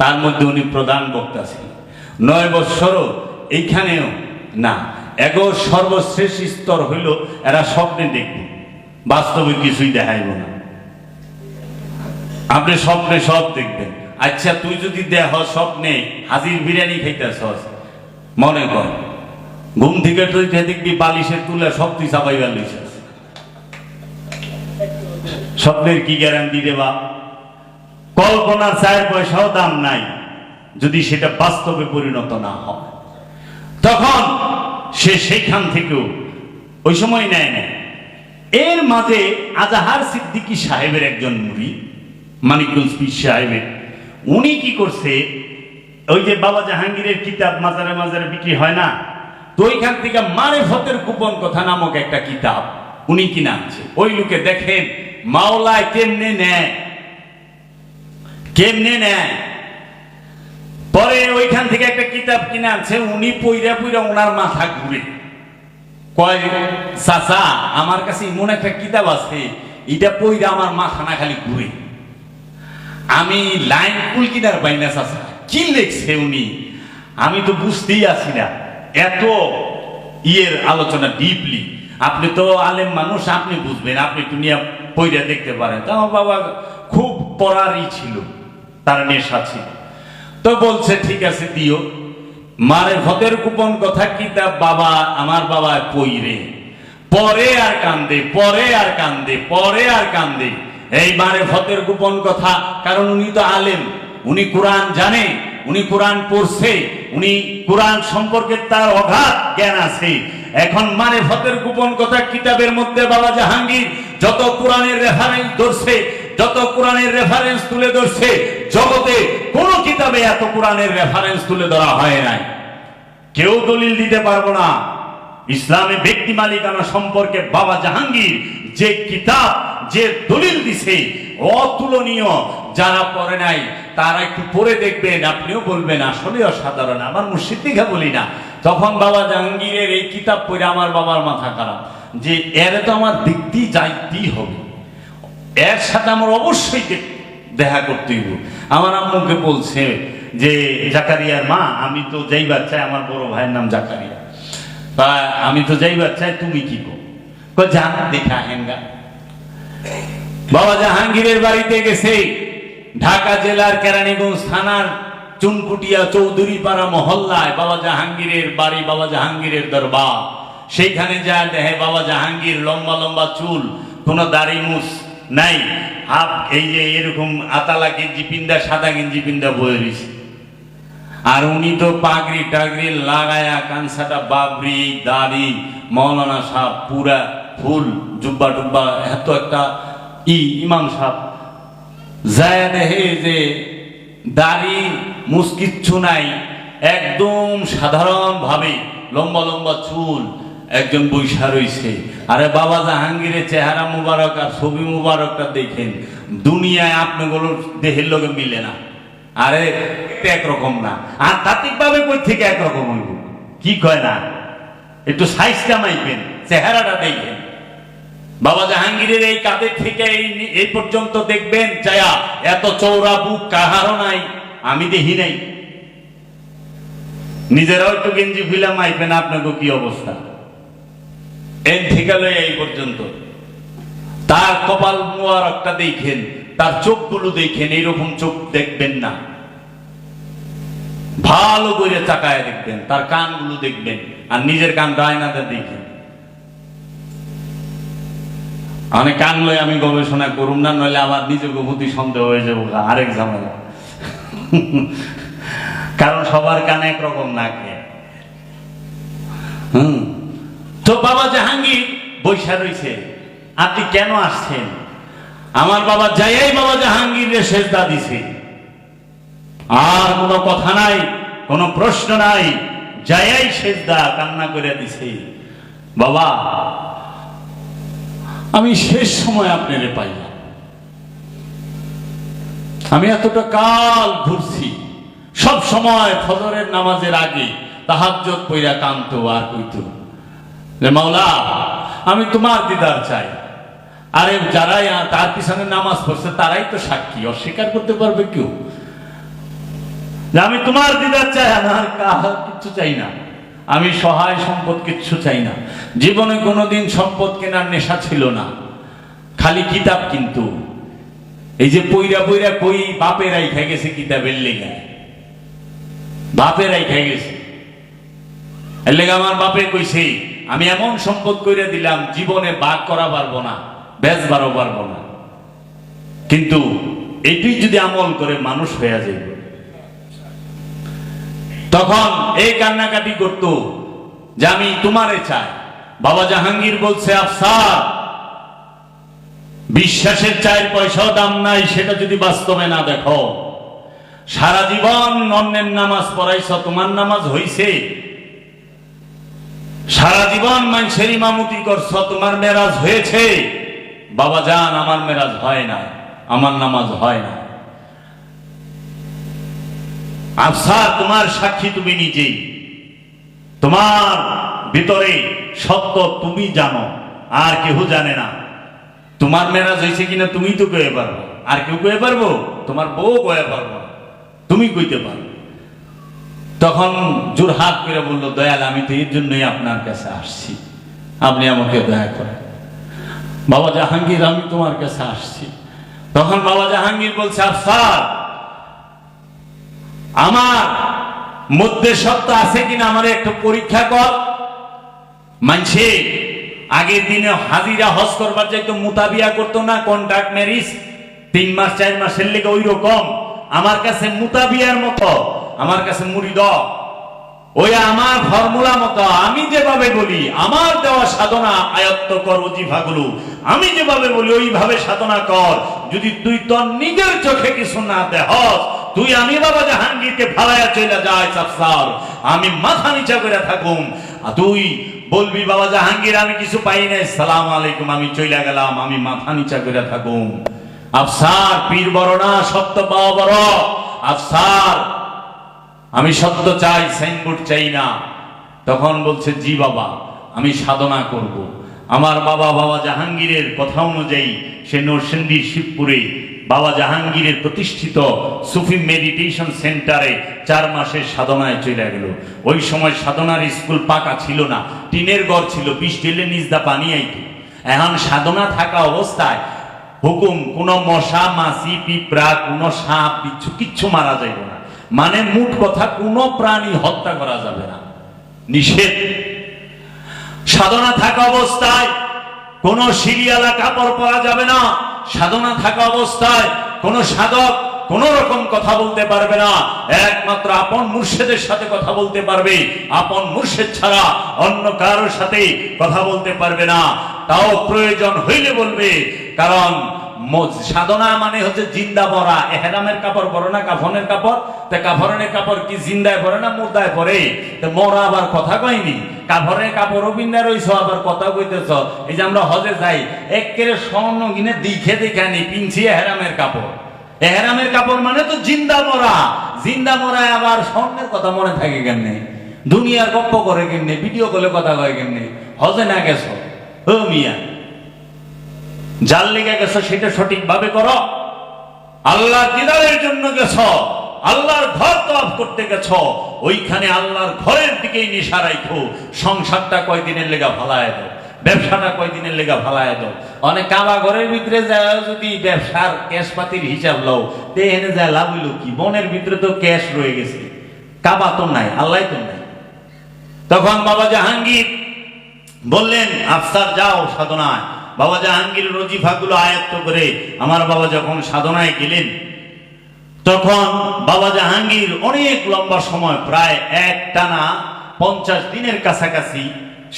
তার মধ্যে উনি প্রধান বক্তা ছিলেন। 9 বছরও এইখানেও না, এগো সর্বশ্রেষ্ঠ স্তর হইল এরা স্বপ্নে দেখবে, বাস্তবে কিছুই দেখাইব না। আপনি স্বপ্নে সব দেখবেন। আচ্ছা তুই যদি দেহ স্বপ্নে হাজির বিরিয়ানি খাইতেছস, মনে কর ঘুম থেকে তুই দেখবি বালিশের তুলে সব তুই চাপাইবার লইছস, স্বপ্নের কি গ্যারান্টি দেবা? কল্পনার 4 পয়সাও দাম নাই যদি সেটা বাস্তবে পরিণত না হয়। তখন সে সেইখান থেকেও ওই সময় নেয় না। এর মাঝে আজাহার সিদ্দিকী সাহেবের একজন মুরিদ, মানিকগঞ্জ পীর সাহেবের, উনি কি করছে, ওই যে বাবা জাহাঙ্গীরের কিতাব মাজারে মাজারে বিক্রি হয় না, তো ওইখান থেকে মারেফতের গোপন কথা নামক একটা কিতাব উনি কিনে আনছে। ওই লোকে দেখেন মাওলায় কেমনে নেয়, কেমনে নেয়। পরে ওইখান থেকে একটা কিতাব কিনে আনছে, উনি পইরা পইরা ওনার মাথা ঘুরে কয়, চাচা আমার কাছে এমন একটা কিতাব আছে, এটা পইরা আমার মাথা না খালি ঘুরে, আমি লাইন কুল কিনার পাই না চাচা, কি লেখছে উনি আমি তো বুঝতেই আছি না। এত ইয়ের আলোচনা ডিপলি, আপনি তো আলেম মানুষ, আপনি বুঝবেন, আপনি দুনিয়া পইরা দেখতে পারেন। তো আমার বাবা খুব পড়ারই ছিল, তার নেশা ছিল। তো বলছে ঠিক আছে দিও। মারেফতের গোপন কথা কিতাব বাবা, আমার বাবা পইরে পরে আর কান্দে, পরে আর কান্দে, পরে আর কান্দে এই মারেফতের গোপন কথা। কারণ উনি তো আলেম, উনি কোরআন জানে, উনি কোরআন পড়ছে, উনি কোরআন সম্পর্কে তার অগাধ জ্ঞান আছে। এখন মারেফতের গোপন কথা কিতাবের মধ্যে বাবা জাহাঙ্গীর যত কোরআনের রেফারেন্স ধরছে, যত কোরআনের রেফারেন্স তুলে ধরছে, জগতে কোন কিতাবে এত কোরআনের রেফারেন্স তুলে ধরা হয় নাই। কেউ দলিল দিতে পারবো না ইসলামে ব্যক্তি মালিকানা সম্পর্কে বাবা জাহাঙ্গীর যে কিতাব, যে দলিল দিছে অতুলনীয়। যারা পড়ে নাই তারা একটু পড়ে দেখবেন, আপনিও বলবেন আসলে অসাধারণ। আমার মুর্শিদ দিঘা বলি না, তখন বাবা জাহাঙ্গীরের এই কিতাব পড়ে আমার বাবার মাথা খারাপ, যে এর তো আমার দেখতেই যাইতেই হবে, এর সাথে আমার অবশ্যই দেখা করতে হইব। আমার আম্মুকে বলছে যে জাকারিয়ার মা, আমি তো যাইবার চাই, আমার বড় ভাইয়ের নাম জাকারিয়া, আমি তো যাইবার চাই, তুমি কি কো? জান দেখা হেঙ্গা। বাবা জাহাঙ্গীরের বাড়িতে গেছে, ঢাকা জেলার কেরানীগঞ্জ থানার চুনকুটিয়া চৌধুরীপাড়া মহল্লায় বাবা জাহাঙ্গীরের বাড়ি, বাবা জাহাঙ্গীরের দরবার। সেইখানে যা দেখে বাবা জাহাঙ্গীর লম্বা লম্বা চুল, কোনো দাড়ি মুছ নাই, হাফ এই যে এরকম আতালা গেঞ্জি পিন্দা, সাদা গেঞ্জি পিন্দা বয়ে রয়েছে। আর উনি তো পাগড়ি টাগড়ি লাগায়া, কানসাটা বাবরি, দাড়ি, মৌলানা সাহেব পুরা ফুল জুব্বা টুব্বা, এত একটা ইমাম সাহেব যায় দেখে যে দাড়ি মুছ কিচ্ছু নাই, একদম সাধারণ ভাবে লম্বা লম্বা চুল, একজন বৈশা রয়েছে। আরে বাবা জাহাঙ্গীরের চেহারা মুবারক আর ছবি মুবারকটা দেখেন, দুনিয়ায় আপনাগুলো দেহের লোকে মিলে না। আরে একরকম না, আর তাত্ত্বিক ভাবে কই থেকে একরকম হইব? কি কয় না, একটু সাইজটা মাইবেন, চেহারাটা দেখবেন। বাবা জাহাঙ্গীরের এই কাঁধের থেকে এই পর্যন্ত দেখবেন চায়া, এত চৌড়া বুক কাহারও নাই, আমি দেখি নাই। নিজেরাও একটু গেঞ্জি ফিলা মাইবেন, আপনাকে কি অবস্থা। এর থেকে লয়ে এই পর্যন্ত তার কপাল মুবারকটা দেখেন, তার চোখগুলো দেখেন, এইরকম চোখ দেখবেন না, ভালো করে তাকায় দেখবেন। তার কানগুলো দেখবেন, আর নিজের কানটা আয়নাতে দেখেন। অনেক কান লয়ে আমি গবেষণা করুম না, নইলে আবার নিজেকে প্রতি সন্দেহ হয়ে যাবো, আরেক ঝামেলা। কারণ সবার কান একরকম না, তো বাবা জাহাঙ্গীর বৈশা রইছে, আপনি কেন আসছেন? আমার বাবা যাইয়াই বাবা জাহাঙ্গীরের সেজদা দিছে, আর কোনো কথা নাই, কোনো প্রশ্ন নাই, যাইয়াই সেজদা কান্না করে দিছে। বাবা আমি শেষ সময় আপনারে পাইলাম, আমি এতটা কাল ঘুরছি, সব সময় ফজরের নামাজের আগে তাহাজ্জুদ পইরা কান্ত আর কইতো যে মাওলা আমি তোমার দিদার চাই। আরে যারাই তার পিছনে নামাজ পড়ছে তারাই তো সাক্ষী, অস্বীকার করতে পারবে কেউ যে আমি তোমার দিদার চাই, আমার কিচ্ছু চাই না, আমি সহায় সম্পদ কিচ্ছু চাই না। জীবনে কোনোদিন সম্পদ কেনার নেশা ছিল না, খালি কিতাব। কিন্তু এই যে পইরা পইরা কই বাপেরাই খেয়ে গেছে কিতাবের লেগে, বাপেরাই খেয়ে গেছে। এর লেগে আমার বাপে কইছে আমি এমন সম্পদ কইরা দিলাম জীবনে ভাগ করা পারবো না, বেচবারও পারবো না, কিন্তু এটি যদি আমল করে মানুষ হয়ে যাবে। তখন এই কান্নাকাটি করত যে আমি তোমারে চাই। বাবা জাহাঙ্গীর বলছে আফসার, বিশ্বাসের 4 পয়সাও দাম নাই, সেটা যদি বাস্তবে না দেখো। সারা জীবন অন্যের নামাজ পড়াইছ, তোমার নামাজ হইছে। সারা জীবন মানুষের ইমামতি করছ, তোমার মেরাজ হয়েছে। বাবা জান আমার মেরাজ হয় না, আমার নামাজ হয় না। আফসার তোমার সাক্ষী তুমি নিজেই, তোমার ভিতরে সত্য তুমি জানো, আর কেউ জানে না। তোমার মেরাজ হয়েছে কিনা তুমি তো কয়ে পারবো, আর কেউ কয়ে পারবো? তোমার বউ কয়ে পারবো, তুমি কইতে পারো। তখন জোরহাত করে বললো দয়াল আমি তো এর জন্যই আপনার কাছে আসছি, আপনি আমাকে দয়া করেন। বাবা জাহাঙ্গীর আমি তোমার কাছে আসছি। তখন বাবা জাহাঙ্গীর বলছে আফসার আমার মধ্যে সত্য আছে কিনা আমার একটু পরীক্ষা কর। মানছে আগের দিনে হাজিরা হজ করবার যাইতো, মুতাবিয়া করতো না, কন্ট্রাক্ট ম্যারেজ 3 মাস 4 মাসের লেগে ওই রকম আমার কাছে মুতাবিয়ার মতো, আমার কাছে মুরিদ ওই আমার ফর্মুলা মতো আমি যেভাবে বলি, আমার দেওয়া সাধনা আয়ত্ত কর, ওজিফাগুলো আমি যেভাবে বলি ওইভাবে সাধনা কর। যদি তুই তোর নিজের চোখে কিছু না দেহস, তুই আমি বাবা জাহাঙ্গীরকে ফালাইয়া চলে যায় আফসার, আমি মাথা নিচা করে থাকুম। তুই বলবি বাবা জাহাঙ্গীর আমি কিছু পাই নাই, সালাম আলাইকুম, আমি চলে গেলাম, আমি মাথা নিচা করে থাকুম। আফসার পীর বড় না, সত্য পাওয়া বড়। আফসার আমি সত্য চাই, সাইনবোর্ড চাই না। তখন বলছে জি বাবা আমি সাধনা করব। আমার বাবা বাবা জাহাঙ্গীরের কথা অনুযায়ী সে নরসিংদী শিবপুরে বাবা জাহাঙ্গীরের প্রতিষ্ঠিত সুফি মেডিটেশন সেন্টারে 4 মাসের সাধনায় চলে গেল। ওই সময় সাধনার স্কুল পাকা ছিল না, টিনের ঘর ছিল, 20 ঢেলে নিজদা পানি আইতো। এখন সাধনা থাকা অবস্থায় হুকুম কোন মশা মাছি পিঁপড়া কোন সাপ বিচ্ছু কিচ্ছু মারা যাইব না, মানে মোট কথা কোন প্রাণী হত্যা করা যাবে না, নিষেধ। সাধনা থাকা অবস্থায় কোন সিরিয়ালা কাপড় পরা যাবে না। সাধনা থাকা অবস্থায় কোন সাধক কোন রকম কথা বলতে পারবে না, একমাত্র আপন মুর্শিদের সাথে কথা বলতে পারবে, আপন মুর্শিদ ছাড়া অন্য কারোর সাথে কথা বলতে পারবে না। তাও প্রয়োজন হইলে বলবে, কারণ সাধনা মানে হচ্ছে জিন্দা মরা। এহরামের কাপড় পরে না কাফনের কাপড়, তা কাফনের কাপড় কি জিন্দায় পরে না মুর্দায় পরে? মরা আবার কথা কয়নি, কাফনের কাপড়ও বিন্দা রইছ আবার কথা কইতেছ। এই যে আমরা হজে যাই একেবারে স্বর্ণ কিনে দেখে দেখে আনি পিনছি এহরামের কাপড়। এহরামের কাপড় মানে তো জিন্দা মরা, জিন্দা মরায় আবার স্বর্ণের কথা মনে থাকে কেমনে, দুনিয়ার গপ্প করে কেমনে, ভিডিও কলে কথা কয় কেমনে? হজে না গেছো ও মিয়া, যার লেগে গেছো সেটা সঠিক ভাবে করো। আল্লাহর দিদারের জন্য গেছো, আল্লাহর ঘর তওয়াফ করতে গেছো, ওইখানে আল্লাহর ঘরের দিকেই নিশা রাখো। সংসারটা কয়দিনের লেগা ভালায় দাও, ব্যবসাটা কয়দিনের লেগা ভালায় দাও। অনেক কাবা ঘরের ভিতরে যায় যদি ব্যবসার ক্যাশ পাতির হিসাব লও, তে এনে যায় লাভ হইল কি? বনের ভিতরে তো ক্যাশ রয়ে গেছে, কাবা তো নাই, আল্লাহ তো নাই। তখন বাবা জাহাঙ্গীর বললেন আফসার যাও সাধনায়। বাবা জাহাঙ্গীর রজিফাগুলো আয়ত্ত করে আমার বাবা যখন সাধনায় গেলেন, তখন বাবা জাহাঙ্গীর অনেক লম্বা সময় প্রায় একটানা 50 দিনের কাছাকাছি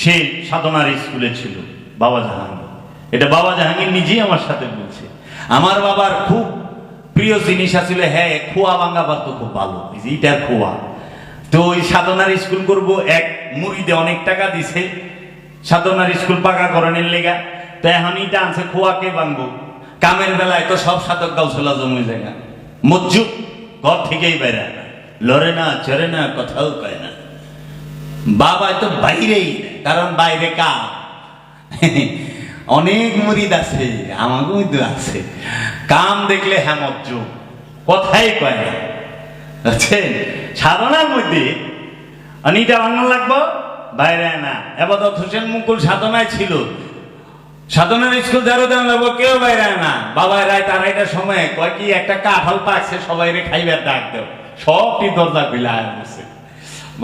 সে সাধনার স্কুলে ছিল বাবা জাহাঙ্গীর। এটা বাবা জাহাঙ্গীর নিজেই আমার সাথে বলছে। আমার বাবার খুব প্রিয় জিনিস আসলে, হ্যাঁ, খোয়া ভাঙা ভাত তো খুব ভালো, এইটার খোয়া। তো ওই সাধনার স্কুল করব, এক মুড়িদে অনেক টাকা দিছে সাধনার স্কুল পাকা করানোর লেগা। তো এখন এটা আনছে খোয়াকে ভাঙবো। কামের বেলায় তো সব সাধক গাউছলা জমে যায় না, মজ্জুব ঘর থেকেই বেড়ে না, লড়ে না চড়ে না, কথাও কয় না। বাবা তো বাইরেই, কারণ বাইরে কাম অনেক মুরিদ আছে, আমাকে মধ্যে আছে, কাম দেখলে হ্যাঁ মজ্জুব, কথাই কয় না। বুঝছেন? সাধনার মধ্যে অনিটা ভাঙন লাগবো, বাইরে না। এবাদত হোসেন মুকুল সাধনায় ছিল, সাধনার স্কুল যারো দেন লাগবো, কেউ বাইরে না। বাবাই রাত 2:30টার সময় কয় কি একটা কাঁঠাল পাকছে, সবাই রে খাইবার ডাক দেও, সবটি দরজা খুলে আয় বসে।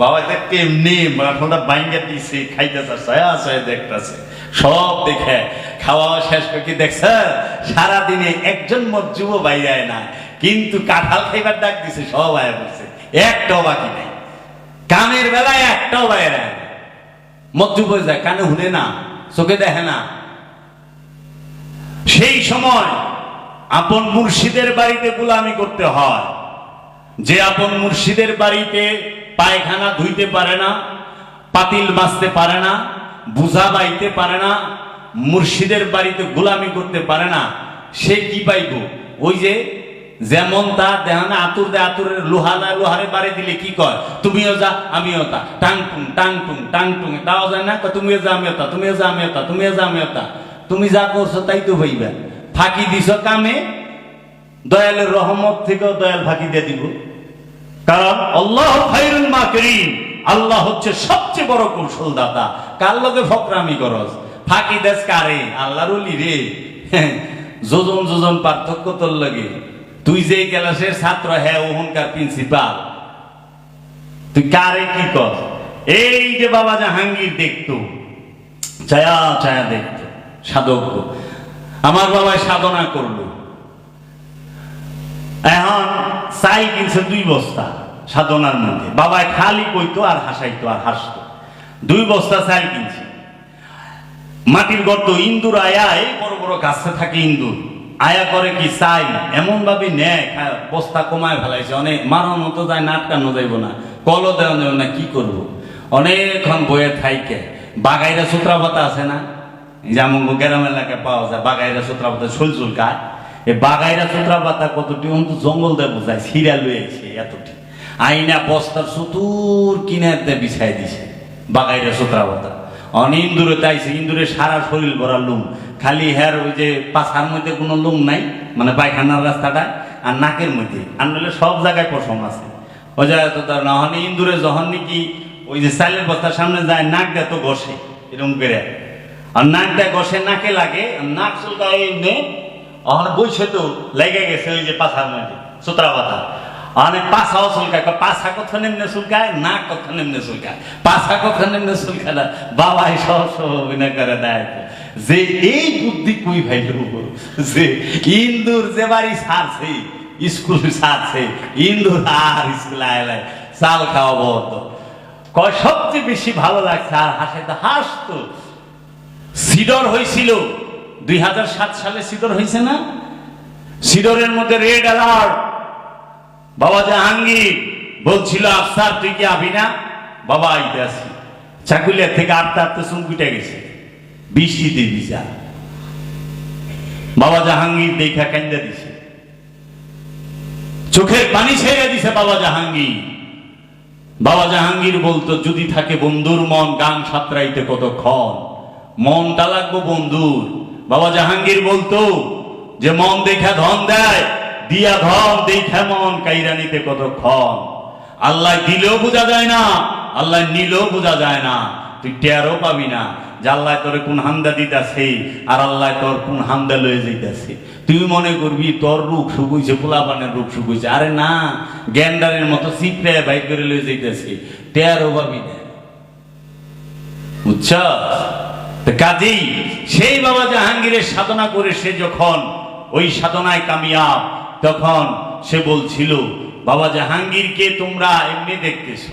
বাবা কেমনি কাঁঠালটা বাইঙ্গা দিছে, খাইতেছে, দেখতেছে, সব দেখে খাওয়া শেষ করে কি দেখছে, সারাদিনে একজন মজ্জুব বাইরে না, কিন্তু কাঁঠাল খাইবার ডাক দিছে, সব আয় বসে, একটাও বাকি নাই। কানের বেলায় একটাও বাইরে মজ্জুব হয়ে যায়, কানে শুনে না, চোখে দেখে না। সেই সময় আপন মুর্শিদের বাড়িতে গোলামি করতে হয়। যে আপন মুর্শিদের বাড়িতে পায়খানা ধুইতে পারে না, পাতিল মাজতে পারে না, বুঝা বাইতে পারে না, মুর্শিদের বাড়িতে গোলামি করতে পারে না, সে কি পাইব? ওই যে যেমন তা দেখান আতুর দে, আতুরের লোহারে বাড়ি দিলে কি কয়, তুমিও যা আমিও তা, টাং টুং টাং টুং টাং টুং, তাও যায় না, তুমিও যা আমিও তা, তুমিও যা আমিও তা, তুমিও যা আমিও তা। তুমি যা করছো তাই তো হইবা, ফাঁকি দিছ কামে, দয়ালের রহমত থেকেও দয়াল ফাঁকি দিয়ে দিব। কারণ আল্লাহ খায়রুল মাকিরিন, আল্লাহ হচ্ছে সবচেয়ে বড় কৌশলদাতা। কার লগে ফকরামি করস, ফাঁকি দেশ কারে? আল্লাহর ওলি রে, যোজন যোজন পার্থক্য তোর লাগে। তুই যে ক্লাসের ছাত্র, হ্যাঁ ওখানকার প্রিন্সিপাল, তুই কারে কি কর? এই যে বাবা জাহাঙ্গীর দেখতো, ছায়া ছায়া দেখতো সাধক। আমার বাবাই সাধনা করলো, এখন চাই কিনছে 2 বস্তা সাধনার মধ্যে। বাবাই খালি কইতো আর হাসাইতো আর হাসতো। 2 বস্তা চাই কিনছে। মাটির গর্ত, ইন্দুর আয়া, এই বড় বড় গাছে থাকে ইন্দুর, আয়া করে কি চাই এমন ভাবে নেয়, বস্তা কমায় ফেলাইছে। অনেক মারানো তো যায়, নাটকানো যাইব না, কলও দেওয়া যাবে না, কি করবো? অনেকক্ষণ বইয়ে থাইকে বাগাইরা সুতরা পাতা আছে না, যেমন গ্রাম এলাকায় পাওয়া যায়, বাগাইরা সুতরা পাতা শোল চুলকায়। এই বাগাইরা সুতরা পাতা কতটি অন্ত জঙ্গল দিয়ে বোঝায়, ছিঁড়া লুয়েছে এতটি, আইনা বস্তার সুতুর কিনারতে বিছাই দিছে বাগাইরা সুতরা পাতা। ইন্দুরে তাইছে, ইন্দুরে সারা শরীর ভরা লুম, খালি হের ওই যে পাছার মধ্যে কোনো লুম নাই, মানে পায়খানার রাস্তাটা, আর নাকের মধ্যে, আর নইলে সব জায়গায় পশম আছে। ওই জায়গায় তো তার না হলে ইন্দুরে যখন নাকি ওই যে চালের বস্তার সামনে যায়, নাক দেয় তো ঘষে এরকম করে, আর নাক দেয় ঘষে, নাকে লাগে, নাক চুলকায় এমনি, ওখানে বইছে তো লেগে গেছে ওই যে পাছার মধ্যে সুতরা পাতা। অনেক পাছাও চুলকায়, পাছা কথা নেমনে চুলকায়, নাক কথা নেমনে চুলকায়, পাছা কথা নেমনে চুলকায় না। বাবাই সব অভিনয় করে দেয় যে এই বুদ্ধি কই ভাইল, যে ইন্দুর যে বাড়ি ছাড়ছে, স্কুল ছাড়ছে, ইন্দুর আর স্কুল আয় চাল খাওয়া বন্ধ। কয় সবচেয়ে বেশি ভালো লাগছে, আর হাসে তো হাসতো। সিডর হয়েছিল 2007 সালে, সিডর হয়েছে না? সিডরের মধ্যে রেড অ্যালার্ট। বাবা জাহাঙ্গীর বলছিল, আফসার তুই কি আবি না? বাবা আইতে আসি। চাকুলিয়া থেকে আটতে আটতে চুমকুটে গেছে, বৃষ্টিতে ভিজা। বাবা জাহাঙ্গীর দেখা কান্দা দিছে, চোখের পানি ছেড়ে দিছে বাবা জাহাঙ্গীর। বাবা জাহাঙ্গীর বলতো, যদি থাকে বন্ধুর মন, গান সাঁতরাইতে কতক্ষণ, মনটা লাগবো বন্ধুর। বাবা জাহাঙ্গীর বলতো যে মন দেখা ধন দেয়, দিয়া ধন দেখা মন কাইরা নিতে কতক্ষণ। আল্লাহ দিলেও বোঝা যায় না, আল্লাহ নিলেও বোঝা যায় না, তুই টেরও পাবি না যে আল্লাহ তোরে কোন হামদা দিতেছে আর আল্লাহ তোর কোন হামদা লয়ে যাইতেছে। তুই মনে করবি তোর রূপ শুকুইছে, পোলাপানের রূপ শুকুইছে। আরে না, গ্যান্ডারের মতো চিপড়ে বাইক করে লয়ে যাইতেছে, টেরও পাবি না। বুঝছ? কাজেই সেই বাবা জাহাঙ্গীরের সাধনা করে সে যখন ওই সাধনায় কামিয়াব, তখন সে বলছিল, বাবা জাহাঙ্গীরকে তোমরা এমনি দেখতেছ,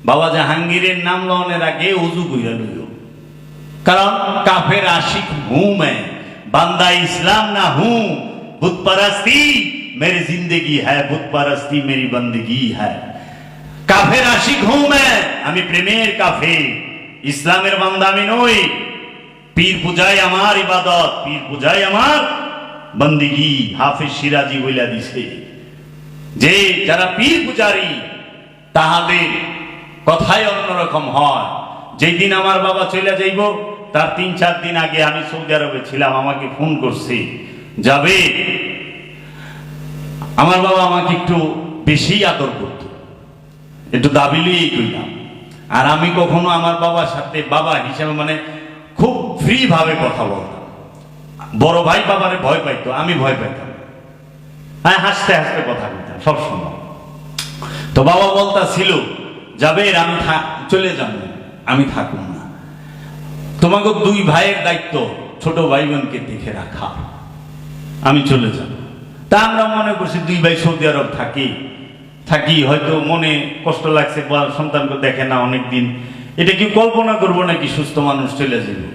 বাবা জাহাঙ্গীরের নাম লওয়ার আগে উজু কইরা লইও, কারণ কাফের আশিক হুঁ मैं, বান্দা ইসলাম না হুঁ। বুত परस्ती मेरी जिंदगी है, बुत परस्ती मेरी बंदगी है। কাফের আশিক হুঁ मैं, আমি প্রেমের কাফের, ইসলামের বান্দা আমি নই। পীর পূজাই আমার ইবাদত, পীর পূজাই আমার বন্দিগি। হাফিজ সিরাজি বইলা দিছে যে যারা পীর পূজারী তাহাদের কথাই অন্যরকম হয়। যেই দিন আমার বাবা চলে যাইব তার 3-4 দিন আগে আমি সৌদি আরবে ছিলাম, আমাকে ফোন করছে যাবে। আমার বাবা আমাকে একটু বেশি আদর করত, একটু দাবি লইয়েই কইলাম। আর আমি কখনো আমার বাবার সাথে বাবা হিসেবে মানে খুব ফ্রি ভাবে কথা বলতাম। বড় ভাই বাবারে ভয় পাইতো, আমি ভয় পাইতাম, হ্যাঁ হাসতে হাসতে কথা বলতাম সবসময়। তো বাবা বলতা ছিল যাবে আমি চলে যাব, আমি থাকুন না, তোমাকে 2 ভাইয়ের দায়িত্ব ছোট ভাই বোনকে দেখে রাখা, আমি চলে যাব। তা আমরা মনে করছি 2 ভাই সৌদি আরব থাকি হয়তো মনে কষ্ট লাগছে, সন্তানকে দেখে না অনেকদিন, এটা কি কল্পনা করবো নাকি সুস্থ মানুষ চলে যাবে।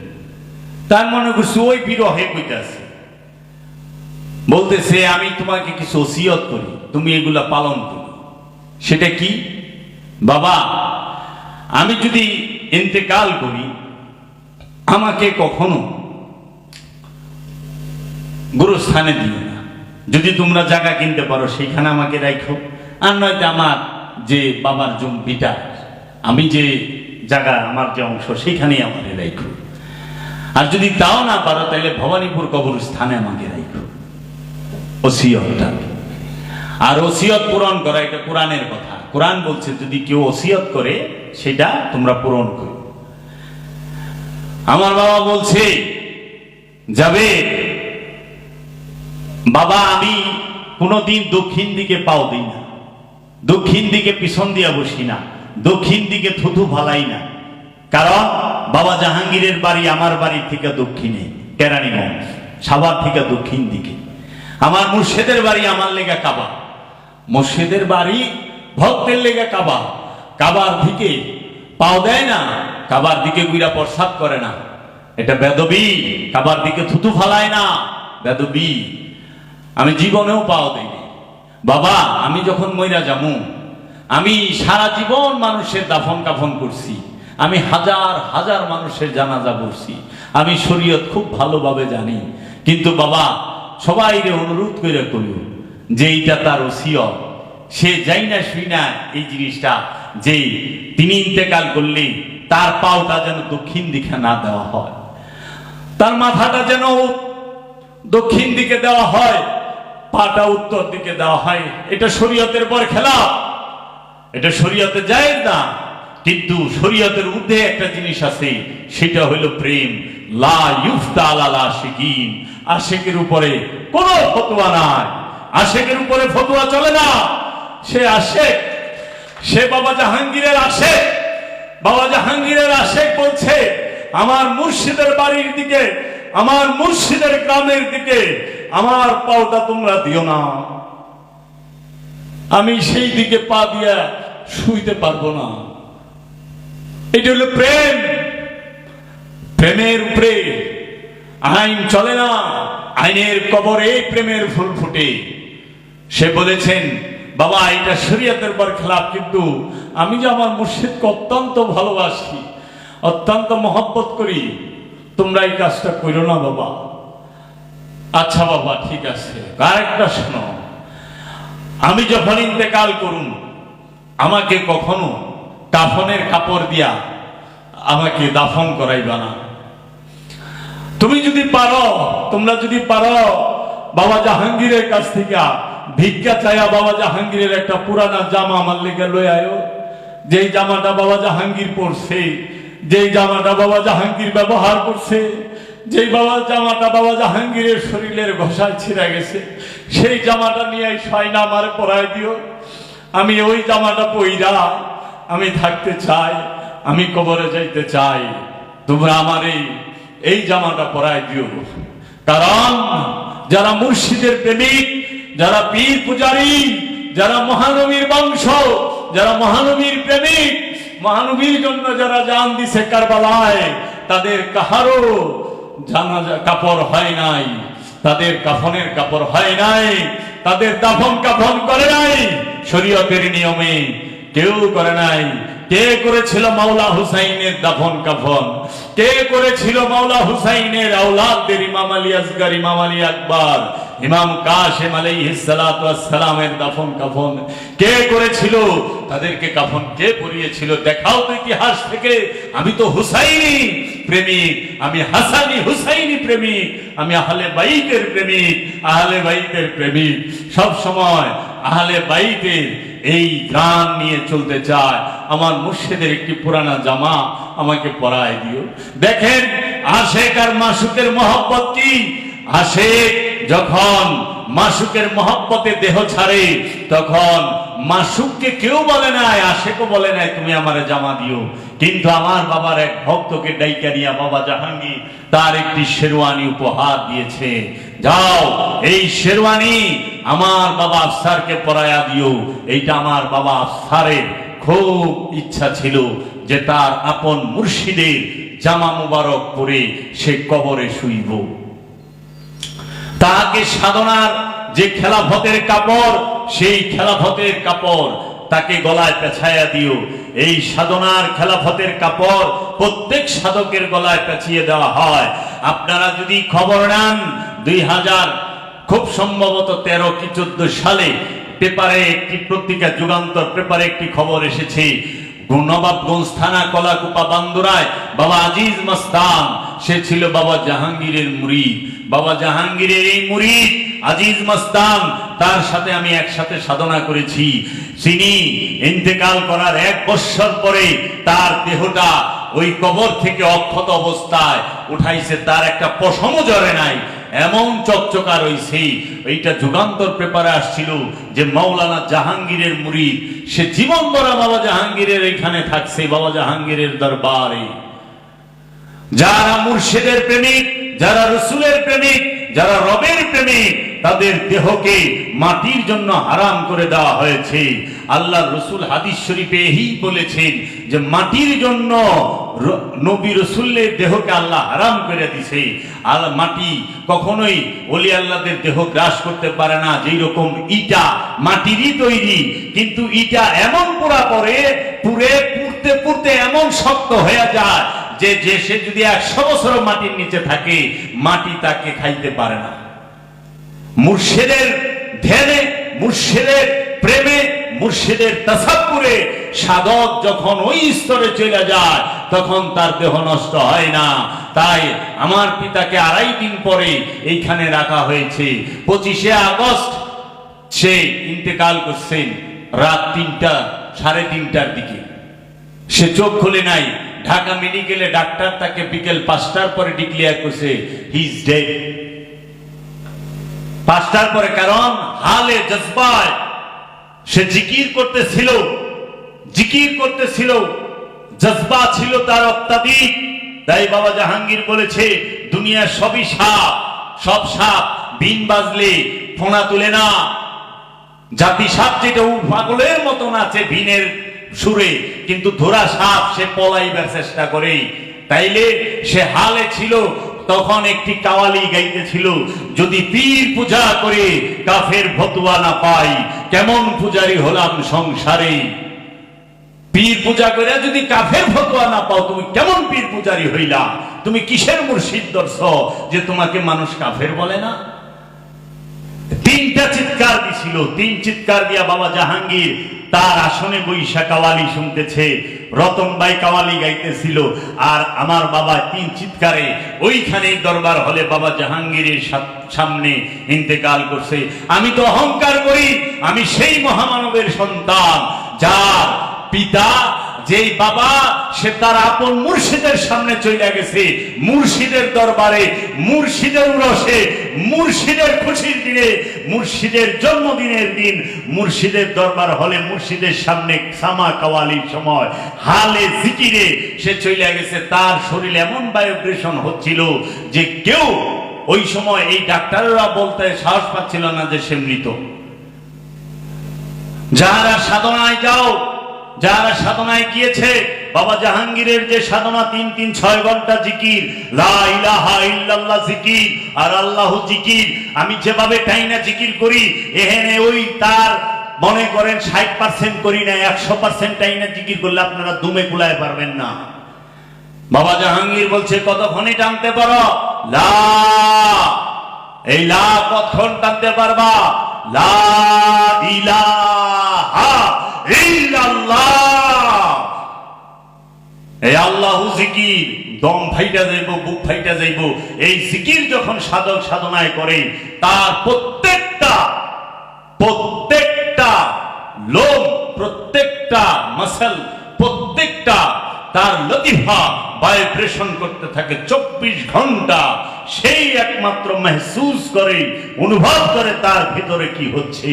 তার মনে করছি ওই বিরহে কইতাছে, বলতেছে আমি তোমাকে কিছু ওসিয়ত করি, তুমি এগুলা পালন করো। সেটা কি? বাবা আমি যদি ইন্তেকাল করি আমাকে কখনো গুরুস্থানে দিও না, যদি তোমরা জায়গা কিনতে পারো সেইখানে আমাকে রাখো, আর নয়তো আমার যে বাবার জমিটা, আমি যে জায়গা আমার যে অংশ সেইখানেই আমাকে রাখো। আর যদি তাও না পারো তাহলে ভবানীপুর কবরস্থানে আমাকে রাখো। ওসিয়তটা, আর ওসিয়ত পূরণ করা এটা কোরআনের কথা। কোরআন বলছে যদি কেউ ওসিয়ত করে সেটা তোমরা পূরণ করো। আমার বাবা বলছে যাবে বাবা আমি কোনোদিন দক্ষিণ দিকে পাও দিই না, দক্ষিণ দিকে পিছন দিয়া বসি না, দক্ষিণ দিকে থুথু ফালাই না, কারণ বাবা জাহাঙ্গীরের বাড়ি আমার বাড়ির থেকে দক্ষিণে, কেরানীগঞ্জ সাভার থেকে দক্ষিণ দিকে। আমার মুর্শিদের বাড়ি আমার লেগা কাবা, মুর্শিদের বাড়ি ভক্তের লেগা কাবা, কাবার দিকে পাও দেয় না, কাবার দিকে গুইরা প্রসাদ করে না, এটা বেদবি। কাবার দিকে থুতু ফালায় না, বেদবি। আমি জীবনেও পাও দেইনি। বাবা আমি যখন মইরা যামু, আমি সারা জীবন মানুষের দাফন কাফন করছি, আমি হাজার হাজার মানুষের জানাজা পড়ছি, আমি শরীয়ত খুব ভালোভাবে জানি। কিন্তু বাবা সবাই অনুরোধ করে করিও যে এইটা তার ওসিয়ত, সে যাই না শুই না এই জিনিসটা যে তিনি ইন্তেকাল করলে তার পাওটা যেন দক্ষিণ দিকে না দেওয়া হয়, তার মাথাটা যেন দক্ষিণ দিকে দেওয়া হয়, পাটা উত্তর দিকে দেওয়া হয়। এটা শরীয়তের পর খেলাফ, এটা শরীয়তে জায়েজ না। কিন্তু শরীয়তের ঊর্ধ্বে একটা জিনিস আছে, সেটা হলো প্রেম। লা ইফতা আলাল আশিকিন, আশিকের উপরে কোনো ফতোয়া নাই, আশিকের উপরে ফতোয়া চলে না। সে আশিক, সে বাবা জাহাঙ্গীরের আশিক, বাবা জাহাঙ্গীরের আশিক বলছে আমার মুর্শিদের বাড়ির দিকে, আমার মুর্শিদের গ্রামের দিকে আমার পাওটা তোমরা দিও না, আমি সেই দিকে পা দিয়া শুইতে পারবো না। এটা হলো প্রেম, প্রেমের উপরে আইন চলে না, আইনের কবরে প্রেমের ফুল ফুটে। সে বলেছেন বাবা এটা শরীয়তের পর খেলাফ, কিন্তু আমি যে আমার মুর্শিদকে অত্যন্ত ভালোবাসি, অত্যন্ত মহব্বত করি, তোমরা এই কাজটা করো না বাবা। আচ্ছা বাবা ঠিক আছে। আরেকটা শোনো, আমি যখন ইন্তেকাল করুন আমাকে কখনো কাফনের কাপড় দিয়া আমাকে দাফন করাইবা না। তুমি যদি পারো, তোমরা যদি পারো বাবা জাহাঙ্গীরের কাছ থেকে ভিক্ষা চাইয়া বাবা জাহাঙ্গীরের একটা পুরানা জামা আমার লেগে লই আয়ো, যেই জামাটা বাবা জাহাঙ্গীর পরছে, যেই জামাটা বাবা জাহাঙ্গীর ব্যবহার করছে, যেই বাবা জামাটা বাবা জাহাঙ্গীরের শরীরের ঘষায় ছিঁড়ে গেছে, সেই জামাটা নিয়ে সয়না আমার পরায় দিও। আমি ওই জামাটা পইরা আমি থাকতে চাই, আমি কবরে যাইতে চাই, তোমরা আমার এই জামাটা পরায় দিও। কারণ যারা মুর্শিদের প্রেমিক, যারা পীর পূজারী, যারা মহানবীর বংশ, যারা মহানবীর প্রেমিক, মহানবীর জন্য যারা জান দিছে কারবালায়, তাদের কাহারও জানাজা কাপড় হয় নাই, তাদের কাফনের কাপড় হয় নাই, তাদের দাফন কাফন করে নাই শরীয়তের নিয়মে, কেউ করে নাই। কে করেছিল মাওলা হুসাইনের দাফন কাফন? কে করেছিল মাওলা হুসাইনের আওলাদদের ইমাম আলী আসগর, ইমাম আলী আকবর, ইমাম কাসেম আলাইহিস সালাতু ওয়াস সালামের দাফন কাফন কে করেছিল? তাদেরকে কাফন কে পরিয়েছিল? দেখাও তো ইতিহাস থেকে। আমি তো হুসাইনি প্রেমিক, আমি হাসানি হুসাইনি প্রেমিক, আমি আহলে বাইতের প্রেমিক, আহলে বাইতের প্রেমিক। সব সময় আহলে বাইতের এই গান নিয়ে চলতে চায়। আমার মুর্শিদের একটি পুরানা জামা আমাকে পরায় দিও। দেখেন আশেক আর মাসুকের মহব্বত কি। আশেক যখন মাসুকের মহব্বতে দেহ ছাড়ে, তখন মাসুককে কেউ বলে নাই, আশেকও বলে নাই তুমি আমার জামা দিও। কিন্তু আমার বাবার এক ভক্তকে ডাইকা নিয়া বাবা জাহাঙ্গীর তার একটি শেরওয়ানি উপহার দিয়েছে। যাও এই শেরওয়ানি আমার বাবা আফসারকে পরায়া দিও। এইটা আমার বাবা আফসারের খুব ইচ্ছা ছিল যে তার আপন মুর্শিদের জামা মুবারক পরে সে কবরে শুইব। তাকে সাধনার যে খেলাফতের কাপড়, সেই খেলাফতের কাপড় তাকে গলায় পেছায়া দিও। এই সাধনার খেলাফতের কাপড় প্রত্যেক সাধকের গলায় পেঁচিয়ে দেওয়া হয়। আপনারা যদি খবর নেন, 2000 খুব সম্ভবত 13 কি 14 সালে পেপারে একটি পত্রিকা যুগান্তর পেপারে একটি খবর এসেছে। নবাবগঞ্জ থানা কলাকুপা বান্দুরায় বাবা আজিজ মস্তান, সে ছিল বাবা জাহাঙ্গীরের মুরিদ। বাবা জাহাঙ্গীরের এই মুরিদ আজিজ মস্তান, তার সাথে আমি একসাথে সাধনা করেছি। তিনি ইন্তেকাল করার 1 বছর পরে তার দেহটা ওই কবর থেকে অক্ষত অবস্থায় উঠাইছে, তার একটা পশমও জড়ে নাই, এমন চকচকা রইছে। এইটা যুগান্তর পেপারে আসছিল যে মাওলানা জাহাঙ্গীরের মুরিদ, সে জীবন ভরা বাবা জাহাঙ্গীরের এখানে থাকছে, বাবা জাহাঙ্গীরের দরবারে। যারা মুর্শিদের প্রেমিক, যারা রসুলের প্রেমিক, যারা রবের প্রেমিক, তাদের দেহকে মাটির জন্য হারাম করে দেওয়া হয়েছে। আল্লাহ রসুল হাদিস শরীফে এই বলেছেন যে মাটির জন্য নবী রসুলের দেহকে আল্লাহ হারাম করে দিছে। আর মাটি কখনোই ওলি আল্লাহদের দেহ গ্রাস করতে পারে না। যেই রকম ইটা মাটিরই তৈরি, কিন্তু ইটা এমন পোড়া পরে পুড়তে পুড়তে এমন শক্ত হয়ে যায় যে সে যদি 100 বছর মাটির নিচে থাকে, মাটি তাকে খাইতে পারে না। মুর্শিদের ধ্যানে, মুর্শিদের প্রেমে, মুর্শিদের তাসাব্বুরে সাধক যখন ওই স্তরে চলে যায়, তখন তার দেহ নষ্ট হয় না। তাই আমার পিতাকে 2.5 দিন পরে এইখানে রাখা হয়েছে। 25শে আগস্ট সে ইন্তেকাল করছেন রাত 3টা 3:30টার দিকে। সে চোখ খুলে নাই। ঢাকা মেডিকেলে ডাক্তার তাকে বিকেল 5টার পরে ডিক্লেয়ার করছে হি ইজ ডেড। 5টার পরে, কারণ হালে জজবায় সে জিকির করতেছিল, জজবা ছিল তার অত্যাধিক। তাই বাবা জাহাঙ্গীর বলেছে দুনিয়ার সবই সাপ, সব সাপ বিন বাজলে ফোনা তুলে না। জাতি সাপ যেটা পাগলের মতো নাচে বিনের সুরে, কিন্তু ধরা সাপ সে পলাইবার চেষ্টা করে। তাইলে সে হালে ছিল, তখন একটি কাওয়ালি গাইতেছিল, যদি পীর পূজা করে কাফের ফতোয়া না পাই, কেমন পূজারি হলাম সংসারে। পীর পূজা করে যদি কাফের ফতোয়া না পাও, তুমি কেমন পীর পূজারি হইলা? তুমি কিসের মুর্শিদ দর্শ যে তোমাকে মানুষ কাফের বলে না? 3টা চিৎকার দিছিল। 3 চিৎকার দিয়া বাবা জাহাঙ্গীর তার আসনে বৈশা কাওয়ালি শুনতেছে, রতন ভাই কাওয়ালি গাইতেছিল, আর আমার বাবা 3 চিৎকারে ওইখানে দরবার হলে বাবা জাহাঙ্গীরের সামনে ইন্তেকাল করছে। আমি তো অহংকার করি আমি সেই মহামানবের সন্তান, যার পিতা, যেই বাবা, সে তার আপন মুর্শিদের সামনে চলে গেছে, মুর্শিদের দরবারে, মুর্শিদের উরসে, মুর্শিদের খুশির দিনে, মুর্শিদের জন্মদিনের দিন, মুর্শিদের দরবার হলে, মুর্শিদের সামনে সামা কাওয়ালির সময় হালে জিকিরে সে চলে গেছে। তার শরীরে এমন ভাইব্রেশন হচ্ছিল যে কেউ ওই সময় এই ডাক্তাররা বলতে সাহস পাচ্ছিল না যে সে মৃত। যারা সাধনায় যাও, যারা সাধনায় গিয়েছে, বাবা জাহাঙ্গীরের যে সাধনা 3-6 ঘন্টা জিকির, লা ইলাহা ইল্লাল্লাহ জিকির আর আল্লাহু জিকির, আমি যেভাবে টাইনা জিকির করি এখানে ওই তার মনে করেন 60% করি না, 100% টাইনা জিকির করলে আপনারা দুমে কুলায় পারবেন না। বাবা জাহাঙ্গীর বলছে কতক্ষণে টানতে পারো? লা, এই লা কতক্ষণ টানতে পারবা? লা ইলাহা ইল্লাল্লাহ, এই আল্লাহু জিকির দম ফাইটা যাইব, বুক ফাইটা যাইব। এই জিকির যখন সাধক সাধনায় করে তার প্রত্যেকটা লোম, প্রত্যেকটা মাসল, প্রত্যেকটা তার লতিফা ভাইব্রেশন করতে থাকে 24 ঘন্টা। সেই একমাত্র মেহসুস করে, অনুভব করে তার ভিতরে কি হচ্ছে।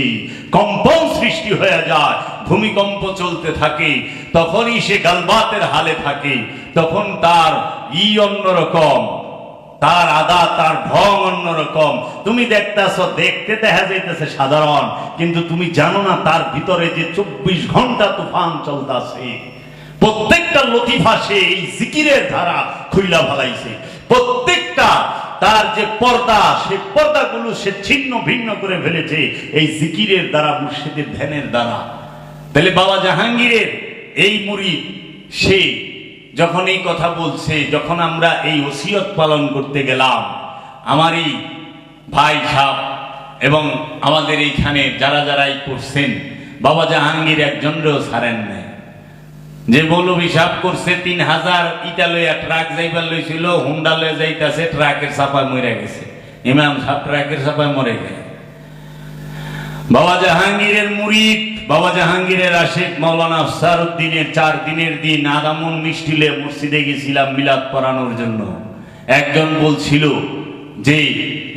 কম্পন সৃষ্টি হয়ে যায়, ভূমিকম্প চলতে থাকে, তখনই সে গালবাতের হালে থাকে। তখন তার অন্যরকম, তার আদা, তার ঢং অন্যরকম। তুমি দেখতেছো, দেখতে দেখা যাইতেছে সাধারণ, কিন্তু তুমি জানো না তার ভিতরে যে 24 ঘন্টা তুফান চলতেছে। প্রত্যেকটা লতিফা সে এই জিকিরের ধারা খুইলা ফেলাইছে। প্রত্যেকটা তার যে পর্দা, সেই পর্দাগুলো সে ছিন্ন ভিন্ন করে ফেলেছে এই জিকিরের দ্বারা, মুর্শিদের ধ্যানের দ্বারা। তাহলে বাবা জাহাঙ্গীরের এই মুরিদ সে যখন এই কথা বলছে, যখন আমরা এই ওসিয়ত পালন করতে গেলাম, আমারই ভাই সাহেব এবং আমাদের এইখানে যারা যারাই করছেন, বাবা জাহাঙ্গীর একজনও ছাড়েন নাই। যে মৌলভী সাহেব করছে 3000 ইটা লইয়া ট্রাক যাইবার লইছিল, হুন্ডা লয়ে যাইতাছে, ট্রাকের চাপায় মরে গেছে। ইমাম সাহেব ট্রাকের চাপায় মরে গেছে। বাবা জাহাঙ্গীরের মুরিদ, বাবা জাহাঙ্গীরের আশিক মাওলানা আফসারউদ্দিনের 4 দিনের দিন আদামুন মিষ্টিলে মসজিদে গেছিলাম মিলাদ পড়ানোর জন্য। একজন বলছিল যে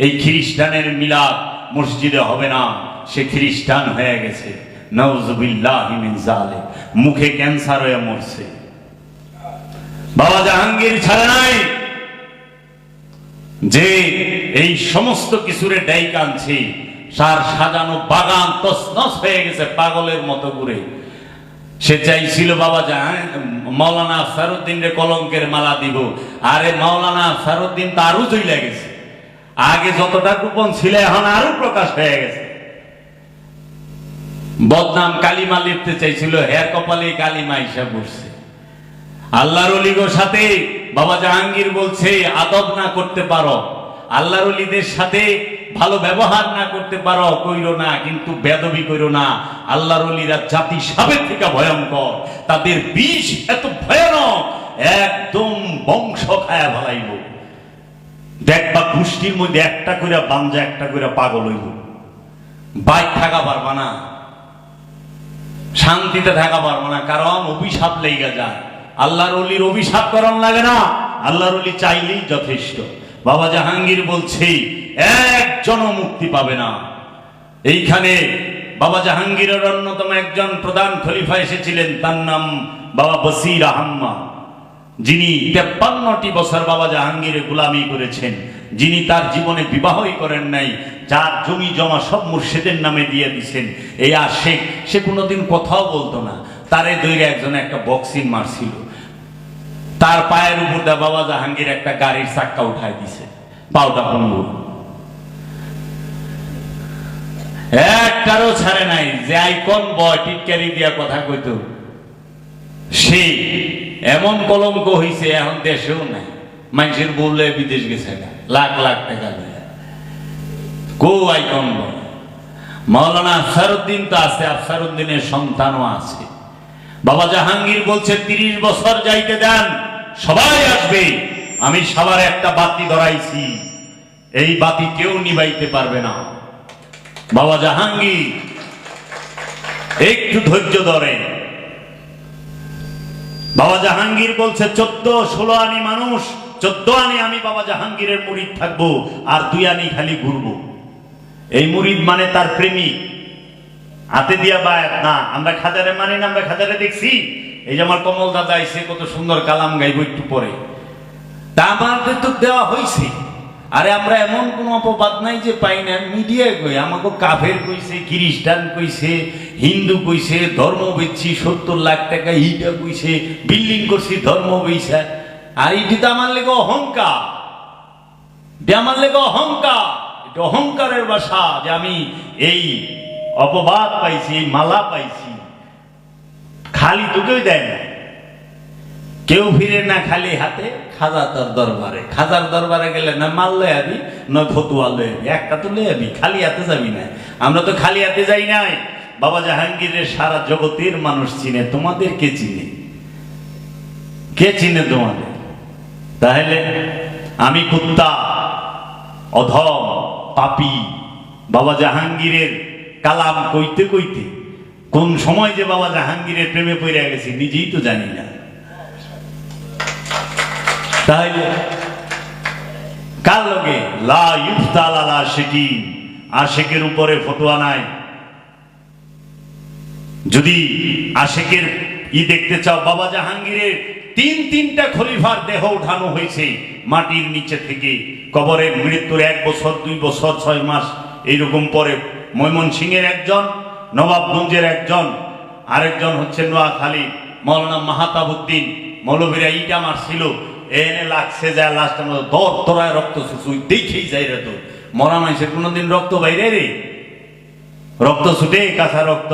এই খ্রিস্টানের মিলাদ মসজিদে হবে না, সে খ্রিস্টান হয়ে গেছে। নাউযুবিল্লাহি মিন যালিক, মুখে ক্যান্সার হয়ে মরছে। বাবা জাহাঙ্গীর ছাড়া নাই যে এই সমস্ত কিছুরে ডাই কানছে, সার সাজানো বাগান তছনছ হয়ে গেছে পাগলের মতো করে। সে চাইছিল বাবা মাওলানা আফসারউদ্দিনের কলঙ্কের মালা দিব। আরে মাওলানা আফসারউদ্দিন তো আরো জইলা গেছে, আগে যতটা গোপন ছিল এখন আরো প্রকাশ হয়ে গেছে। বদনাম কালিমা লিখতে চাইছিল, হের কপালে কালিমা হিসাব করছে। আল্লাহর ওলিগোর সাথে বাবা জাহাঙ্গীর বলছে আদব না করতে পারো, আল্লাহর ওলিদের সাথে ভালো ব্যবহার না করতে পারো, কইরো না, কিন্তু বেদবি কইরো না। আল্লাহর ওলিরা জাতি সাবের থেকে ভয়ঙ্কর, তাদের বিষ এত ভয়ানক, একদম বংশ খায়া ভালাইব। দেখবা গোষ্ঠীর মধ্যে একটা কইরা বাঞ্জা, একটা কইরা পাগল হইব, বাইক থাকা পারবা না, শান্তিতে থাকা পারবো না, কারণ অভিশাপ লেগে যায়। আল্লাহর ওলির অভিশাপ করার লাগে না, আল্লাহর ওলি চাইলেই যথেষ্ট। বাবা জাহাঙ্গীর বলছে একজনও মুক্তি পাবে না। এইখানে বাবা জাহাঙ্গীরের অন্যতম একজন প্রধান খলিফা এসেছিলেন, তার নাম বাবা বসির আহম্মদ, যিনি 53টি বছর বাবা জাহাঙ্গীরের গোলামি করেছেন, যিনি তার জীবনে বিবাহই করেন নাই, যার জমি জমা সব মুর্শিদের নামে দিয়ে দিচ্ছেন। এই আশেক, সে কোনোদিন কথাও বলতো না, তারে দৈরে একজন একটা বক্সিং মারছিল, তার পায়ের উপর দা বাবা জাহাঙ্গীর একটা গাড়ির চাক্কা উঠাই দিছে, পাউটা পঙ্গু, একটারও ছাড়ে নাই। যে আইকন বয় টিটকারি দিয়া কথা কইত, সে এমন কলঙ্ক হইছে, এখন দেশেও নাই। মানুষের বললে বিদেশ গেছে, লাখ লাখ টাকা কো আইকন বয়। মাওলানা আফসারউদ্দিন তো আছে, আফসারউদ্দিনের সন্তানও আছে। বাবা জাহাঙ্গীর বলছে 30 বছর যাইতে দেন, সবাই আসবে। আমি সবার একটা বাতি ধরাইছি, এই বাতি কেউ নিবাইতে পারবে না। বাবা জাহাঙ্গীর একটু ধৈর্য ধরে। বাবা জাহাঙ্গীর বলছে 14-16 আনি মানুষ, 14 আনি আমি বাবা জাহাঙ্গীরের মুরিদ থাকবো, আর 2 আনি খালি ঘুরবো। এই মুরিদ মানে তার প্রেমিক, হাতে দিয়া বায়াত না। আমরা খাজারে মানি না, আমরা খাজারে দেখছি। এই যে আমার কমল দাদা আইছে, কত সুন্দর কালাম গাইব একটু পরে, তা আমাদের তো দেওয়া হয়েছে। আরে আমরা এমন কোন অপবাদ নাই যে পাই না, মিডিয়ায় কই আমাকে কাফের কইছে, খ্রিস্টান কইছে, হিন্দু কইছে, ধর্ম বেচছি 70 লাখ টাকা, এইটা কইছে বিল্ডিং করছি ধর্ম বেচা। আর এইটি তো আমার লেগে অহংকার, এটা আমার লেগে অহংকার, এটা অহংকারের ভাষা যে আমি এই অপবাদ পাইছি, এই মালা পাইছি। খালি তোকেই দেয় না, কেউ ফিরে না খালি হাতে। খাজা তার দরবারে, খাজার দরবারে গেলে না মাল লয়ে আবি, নয় ফতুয়া লয়ে আবি, একটা তো লয়ে আবি, খালি হাতে যাবি না। আমরা তো খালি হাতে যাই নাই। বাবা জাহাঙ্গীরের সারা জগতের মানুষ চিনে, তোমাদের কে চিনে? কে চিনে তোমাদের? তাহলে আমি কুত্তা, অধম, পাপী, বাবা জাহাঙ্গীরের কালাম কইতে কইতে কোন সময় যে বাবা জাহাঙ্গীরের প্রেমে পড়ে গেছি নিজেই তো জানি না। তাহলে কার লগে লা ইফতাল আলা আশিকিন, আশিকের উপরে ফতোয়া নাই। যদি আশিকের দেখতে চাও, বাবা জাহাঙ্গীরের তিনটা খলিফার দেহ উঠানো হয়েছে মাটির নিচে থেকে, কবরে মৃত্যুর 1 বছর 2 বছর 6 মাস এইরকম পরে। ময়মনসিংহের একজন, নবাবগঞ্জের একজন, আরেকজন হচ্ছে নোয়াখালী মৌলানা মাহাতাবুদ্দিন। মৌলবীরা ইটা মারছিল, এনে লাগছে যায় লাস্টের মতো দর তোরায় রক্ত ছুঁই দেখেই যাই রে। তো মরা মানুষের কোনোদিন রক্ত বাইরে রে, রক্ত ছুটে কাঁচা রক্ত।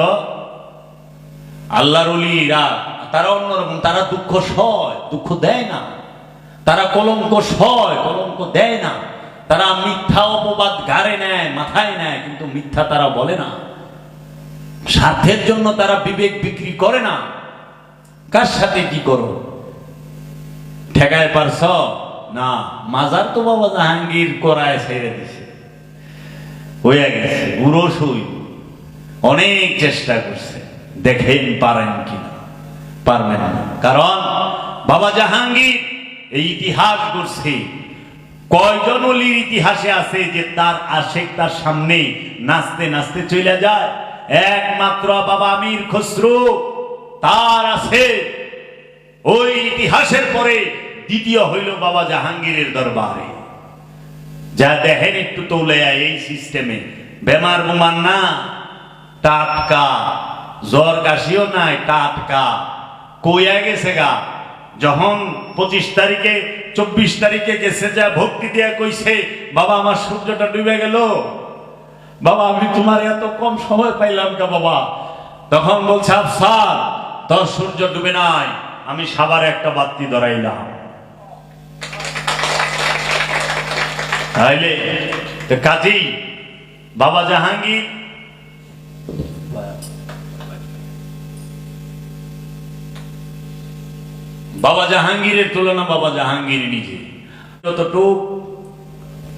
আল্লাহর ওলিরা তারা অন্যরকম, তারা দুঃখ সয়, দুঃখ দেয় না। তারা কলঙ্ক সয়, কলঙ্ক দেয় না। তারা মিথ্যা অপবাদ গাড়ে নেয়, মাথায় নেয়, কিন্তু মিথ্যা তারা বলে না। স্বার্থের জন্য তারা বিবেক বিক্রি করে না। কার সাথে কি করো ঠেকায় পারছ না? মাজার তো বাবা জাহাঙ্গীর করায় ছেড়ে দিছে, হয়ে গেছে বুড়ো সই। অনেক চেষ্টা করছে, দেখেন পারেন কিনা, পারবেন না। কারণ বাবা জাহাঙ্গীর এই ইতিহাস করছে। কয়জন ওলির ইতিহাসে আছে যে তার আশেক তার সামনে নাচতে নাচতে চলে যায়? একমাত্র বাবা আমির খসরু, তার আছে। ওই ইতিহাসের পরে দ্বিতীয় হইল বাবা জাহাঙ্গীরের দরবারে। যা দেখেন একটু তৌলাইয়া এই সিস্টেমে বেমার বুমার না, টাটকা, জ্বর কাশিও নাই, টাটকা কইয়া গেছে গা। যখন 25 তারিখে 24 তারিখে গেছে, যা ভক্তি দিয়া কইছে, বাবা আমার সূর্যটা ডুবে গেল, বাবা আমি তোমার এত কম সময় পাইলাম কা বাবা। তখন বলছে আফসার, তোর সূর্য ডুবে নাই, আমি সাবারে একটা বাতি ধরাইলাম। তাইলে তো কাজেই বাবা জাহাঙ্গীর বাবা জাহাঙ্গীরের তুলনা বাবা জাহাঙ্গীর নিজে যতটুক,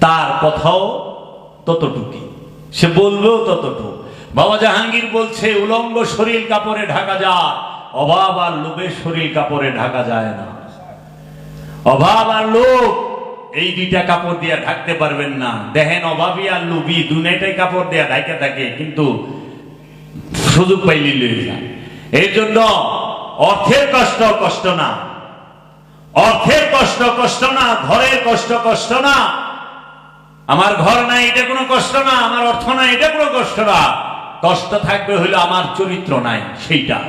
তার কথাও ততটুকুই, সে বলবেও ততটুক। বাবা জাহাঙ্গীর বলছে উলঙ্গ শরীর কাপড়ে ঢাকা যায়, অভাব আর লোভের শরীর কাপড়ে ঢাকা যায় না। অভাব আর লোভ এই দুইটা কাপড় দিয়ে ঢাকতে পারবেন না। দেখেন অভাবী আর লোভী দুইটাই কাপড় দিয়ে ঢাকা থাকে, কিন্তু সুযোগ পাইলে লয়ে যায়। এই জন্য অর্থের কষ্ট কষ্ট না, অর্থের কষ্ট কষ্ট না, ঘরের কষ্ট কষ্ট না। আমার ঘর নাই এটা কোনো কষ্ট না, আমার অর্থ নাই এটা কোনো কষ্ট না। কষ্ট থাকবে হইলো আমার চরিত্র নাই, সেইটা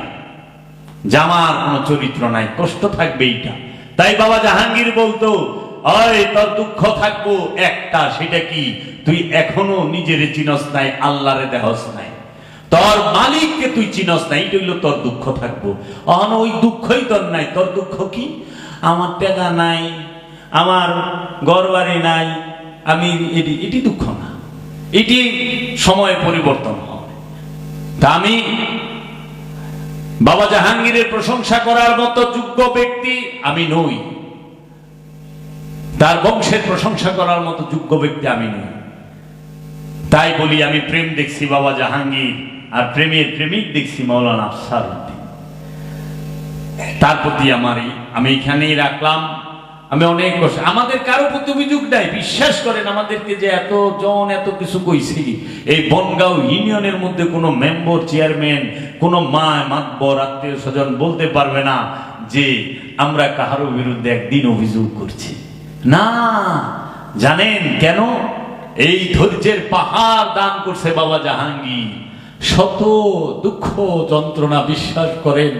যে আমার কোনো চরিত্র নাই, কষ্ট থাকবে এইটা। তাই বাবা জাহাঙ্গীর বলতো, ওই তোর দুঃখ থাকবো একটা, সেটা কি? তুই এখনো নিজের চিনস নাই, আল্লাহরে দেহস নাই, তোর মালিককে তুই চিনস নাই, এটা হইলো তোর দুঃখ থাকবো। অহন ওই দুঃখই তোর নাই। তোর দুঃখ কি? আমার টাকা নাই, আমার ঘর বাড়ি নাই, আমি এটি দুঃখ না, এটি সময় পরিবর্তন হয়। তা আমি বাবা জাহাঙ্গীরের প্রশংসা করার মতো যোগ্য ব্যক্তি আমি নই, তার বংশের প্রশংসা করার মতো যোগ্য ব্যক্তি আমি নই। তাই বলি আমি প্রেম দেখছি বাবা জাহাঙ্গীর, আর প্রেমের প্রেমিক দেখছি মৌলানা আফসার উদ্দিন। তার প্রতি আমি এখানেই রাখলাম। আমি অনেক কষ্ট, আমাদের কারো প্রতি অভিযোগ নাই। বিশ্বাস করেন আমাদেরকে যে এত জন এত কিছু কইছি, এই বনগাঁও ইউনিয়নের মধ্যে কোনো মেম্বার চেয়ারম্যান, কোনো মা মাতবর আত্মীয় স্বজন বলতে পারবে না যে আমরা কাহারো বিরুদ্ধে একদিন অভিযোগ করছি। না, জানেন কেন? এই ধৈর্যের পাহাড় দান করছে বাবা জাহাঙ্গীর। শত দুঃখ যন্ত্রণা, বিশ্বাস করেন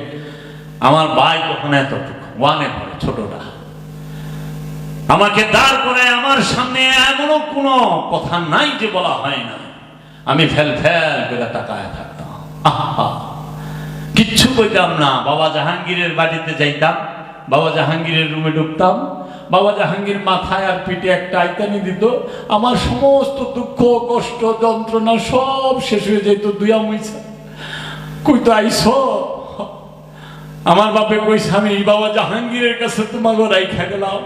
আমার ভাই তখন এতটুকু ওয়ানে পড়ে, ছোটটা, আমাকে দাঁড় করে আমার সামনে এমনও কোনো কথা নাই যে বলা হয় না। আমি ফেল ফেল করে তাকায় থাকতাম, আহা কিচ্ছু কইতাম না। বাবা জাহাঙ্গীরের বাড়িতে যাইতাম, বাবা জাহাঙ্গীরের রুমে ঢুকতাম, বাবা জাহাঙ্গীর মাথায় আর পিঠে একটা আইতানি দিত, আমার সমস্ত দুঃখ কষ্ট যন্ত্রণা সব শেষ হয়ে যেত। দুইয়া মুইছা কইতো আইস, আমার বাপে কইছে আমি বাবা জাহাঙ্গীরের কাছে তোমাকে রাইখা গেলাম,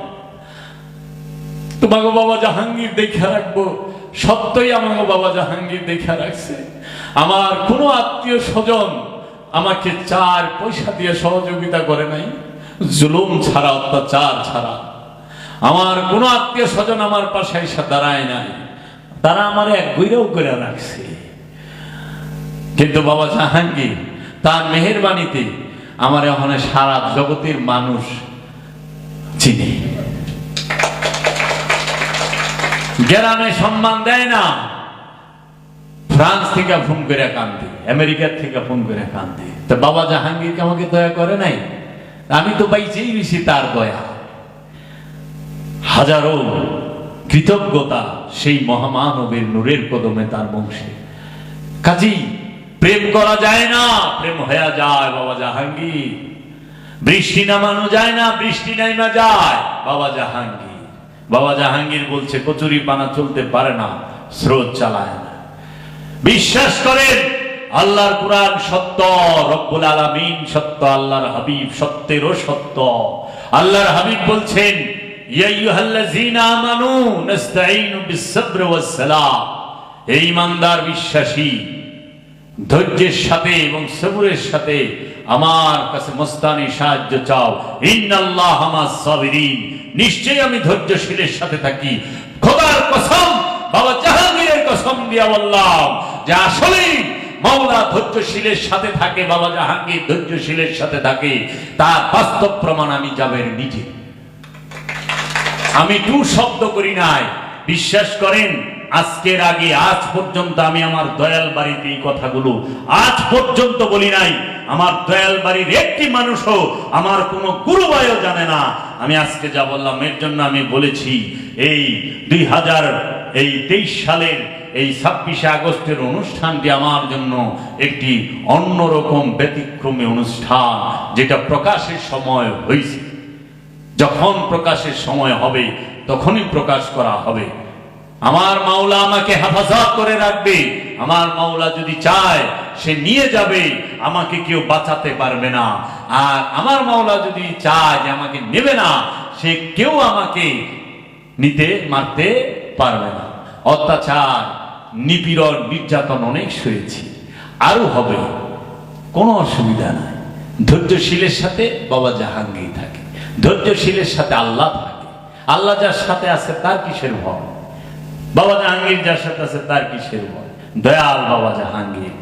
তোমাকে বাবা জাহাঙ্গীর দেখা রাখবো। সত্যই আমাকে বাবা জাহাঙ্গীর দেখা রাখছে। আমার কোনো আত্মীয় স্বজন আমাকে 4 পয়সা দিয়ে সহযোগিতা করে নাই, জুলুম ছাড়া, অত্যাচার ছাড়া। আমার কোনো আত্মীয় স্বজন আমার পাশে এসে দাঁড়ায় নাই, তারা আমার এক গইরাও করে রাখছে। কিন্তু বাবা জাহাঙ্গীর তার মেহেরবানিতে আমার এখন সারা জগতের মানুষ চিনে। গ্রামে সম্মান দেয় না, ফ্রান্স থেকে ফোন করে কান্দে, আমেরিকার থেকে ফোন করে কান্দে। তো বাবা জাহাঙ্গীর আমাকে দয়া করে নাই? আমি তো পাইছেই বেশি তার দয়া। হাজারো কৃতজ্ঞতা সেই মহামানবের নূরের কদমে, তার বংশে। কাজী প্রেম করা যায় না, প্রেম হয়ে যায় বাবা জাহাঙ্গীর। বৃষ্টি নামানো যায় না, বৃষ্টি নাইমা যায় বাবা জাহাঙ্গীর। বাবা জাহাঙ্গীর বলছে কচুরি পানা চলতে পারে না, স্রোত চালায় না। বিশ্বাস করেন আল্লাহর কুরআন সত্য, রব্বুল আলামিন সত্য, আল্লাহর হাবিব সত্যেরও সত্য। আল্লাহর হাবিব বলছেন ইয়া আইয়ুহাল্লাযীনা আমানু নাস্তাঈনু বিস-সাবরি ওয়াস-সালাহ, হে ঈমানদার বিশ্বাসী, ধৈর্যের সাথে এবং সবরের সাথে আমার কাছে মস্তানি সাহায্য চাও। ইন্নাল্লাহা মা'আস-সাবিরিন, নিশ্চয়ই আমি ধৈর্যশীলের সাথে থাকি। খোদার কসম, বাবা জাহাঙ্গীরের কসম দিয়া বললাম যে আসলেই মাওলা ধৈর্যশীলের সাথে থাকে, বাবা জাহাঙ্গীর ধৈর্যশীলের সাথে থাকে। তার বাস্তব প্রমাণ আমি জাবের নিজে। আমি টু শব্দ করি নাই। বিশ্বাস করেন আজকের আগে আজ পর্যন্ত আমি আমার দয়াল বাড়িতে এই কথাগুলো আজ পর্যন্ত বলি নাই। আমার দয়াল বাড়ির একটি মানুষও, আমার কোনো গুরুভাইও জানে না আমি আজকে যা বললাম। এর জন্য আমি বলেছি এই 2023 সালের এই 26শে আগস্টের অনুষ্ঠানটি আমার জন্য একটি অন্যরকম ব্যতিক্রমী অনুষ্ঠান, যেটা প্রকাশের সময় হয়েছে। যখন প্রকাশের সময় হবে তখনই প্রকাশ করা হবে। আমার মাওলা আমাকে হেফাজত করে রাখবে। আমার মাওলা যদি চায় সে নিয়ে যাবে, আমাকে কেউ বাঁচাতে পারবে না। আর আমার মাওলা যদি চায় যে আমাকে নেবে না, সে কেউ আমাকে নিতে মারতে পারবে না। অত্যাচার, নিপীড়ন, নির্যাতন অনেক সয়েছি, আরো হবে, কোনো অসুবিধা নাই। ধৈর্যশীলের সাথে বাবা জাহাঙ্গীর থাকে, ধৈর্যশীলের সাথে আল্লাহ থাকে। আল্লাহ যার সাথে আছে তার কিসের ভয়? বাবা জাহাঙ্গীর যার সাথে আছে তার কিসের ভয়? দয়াল বাবা জাহাঙ্গীর।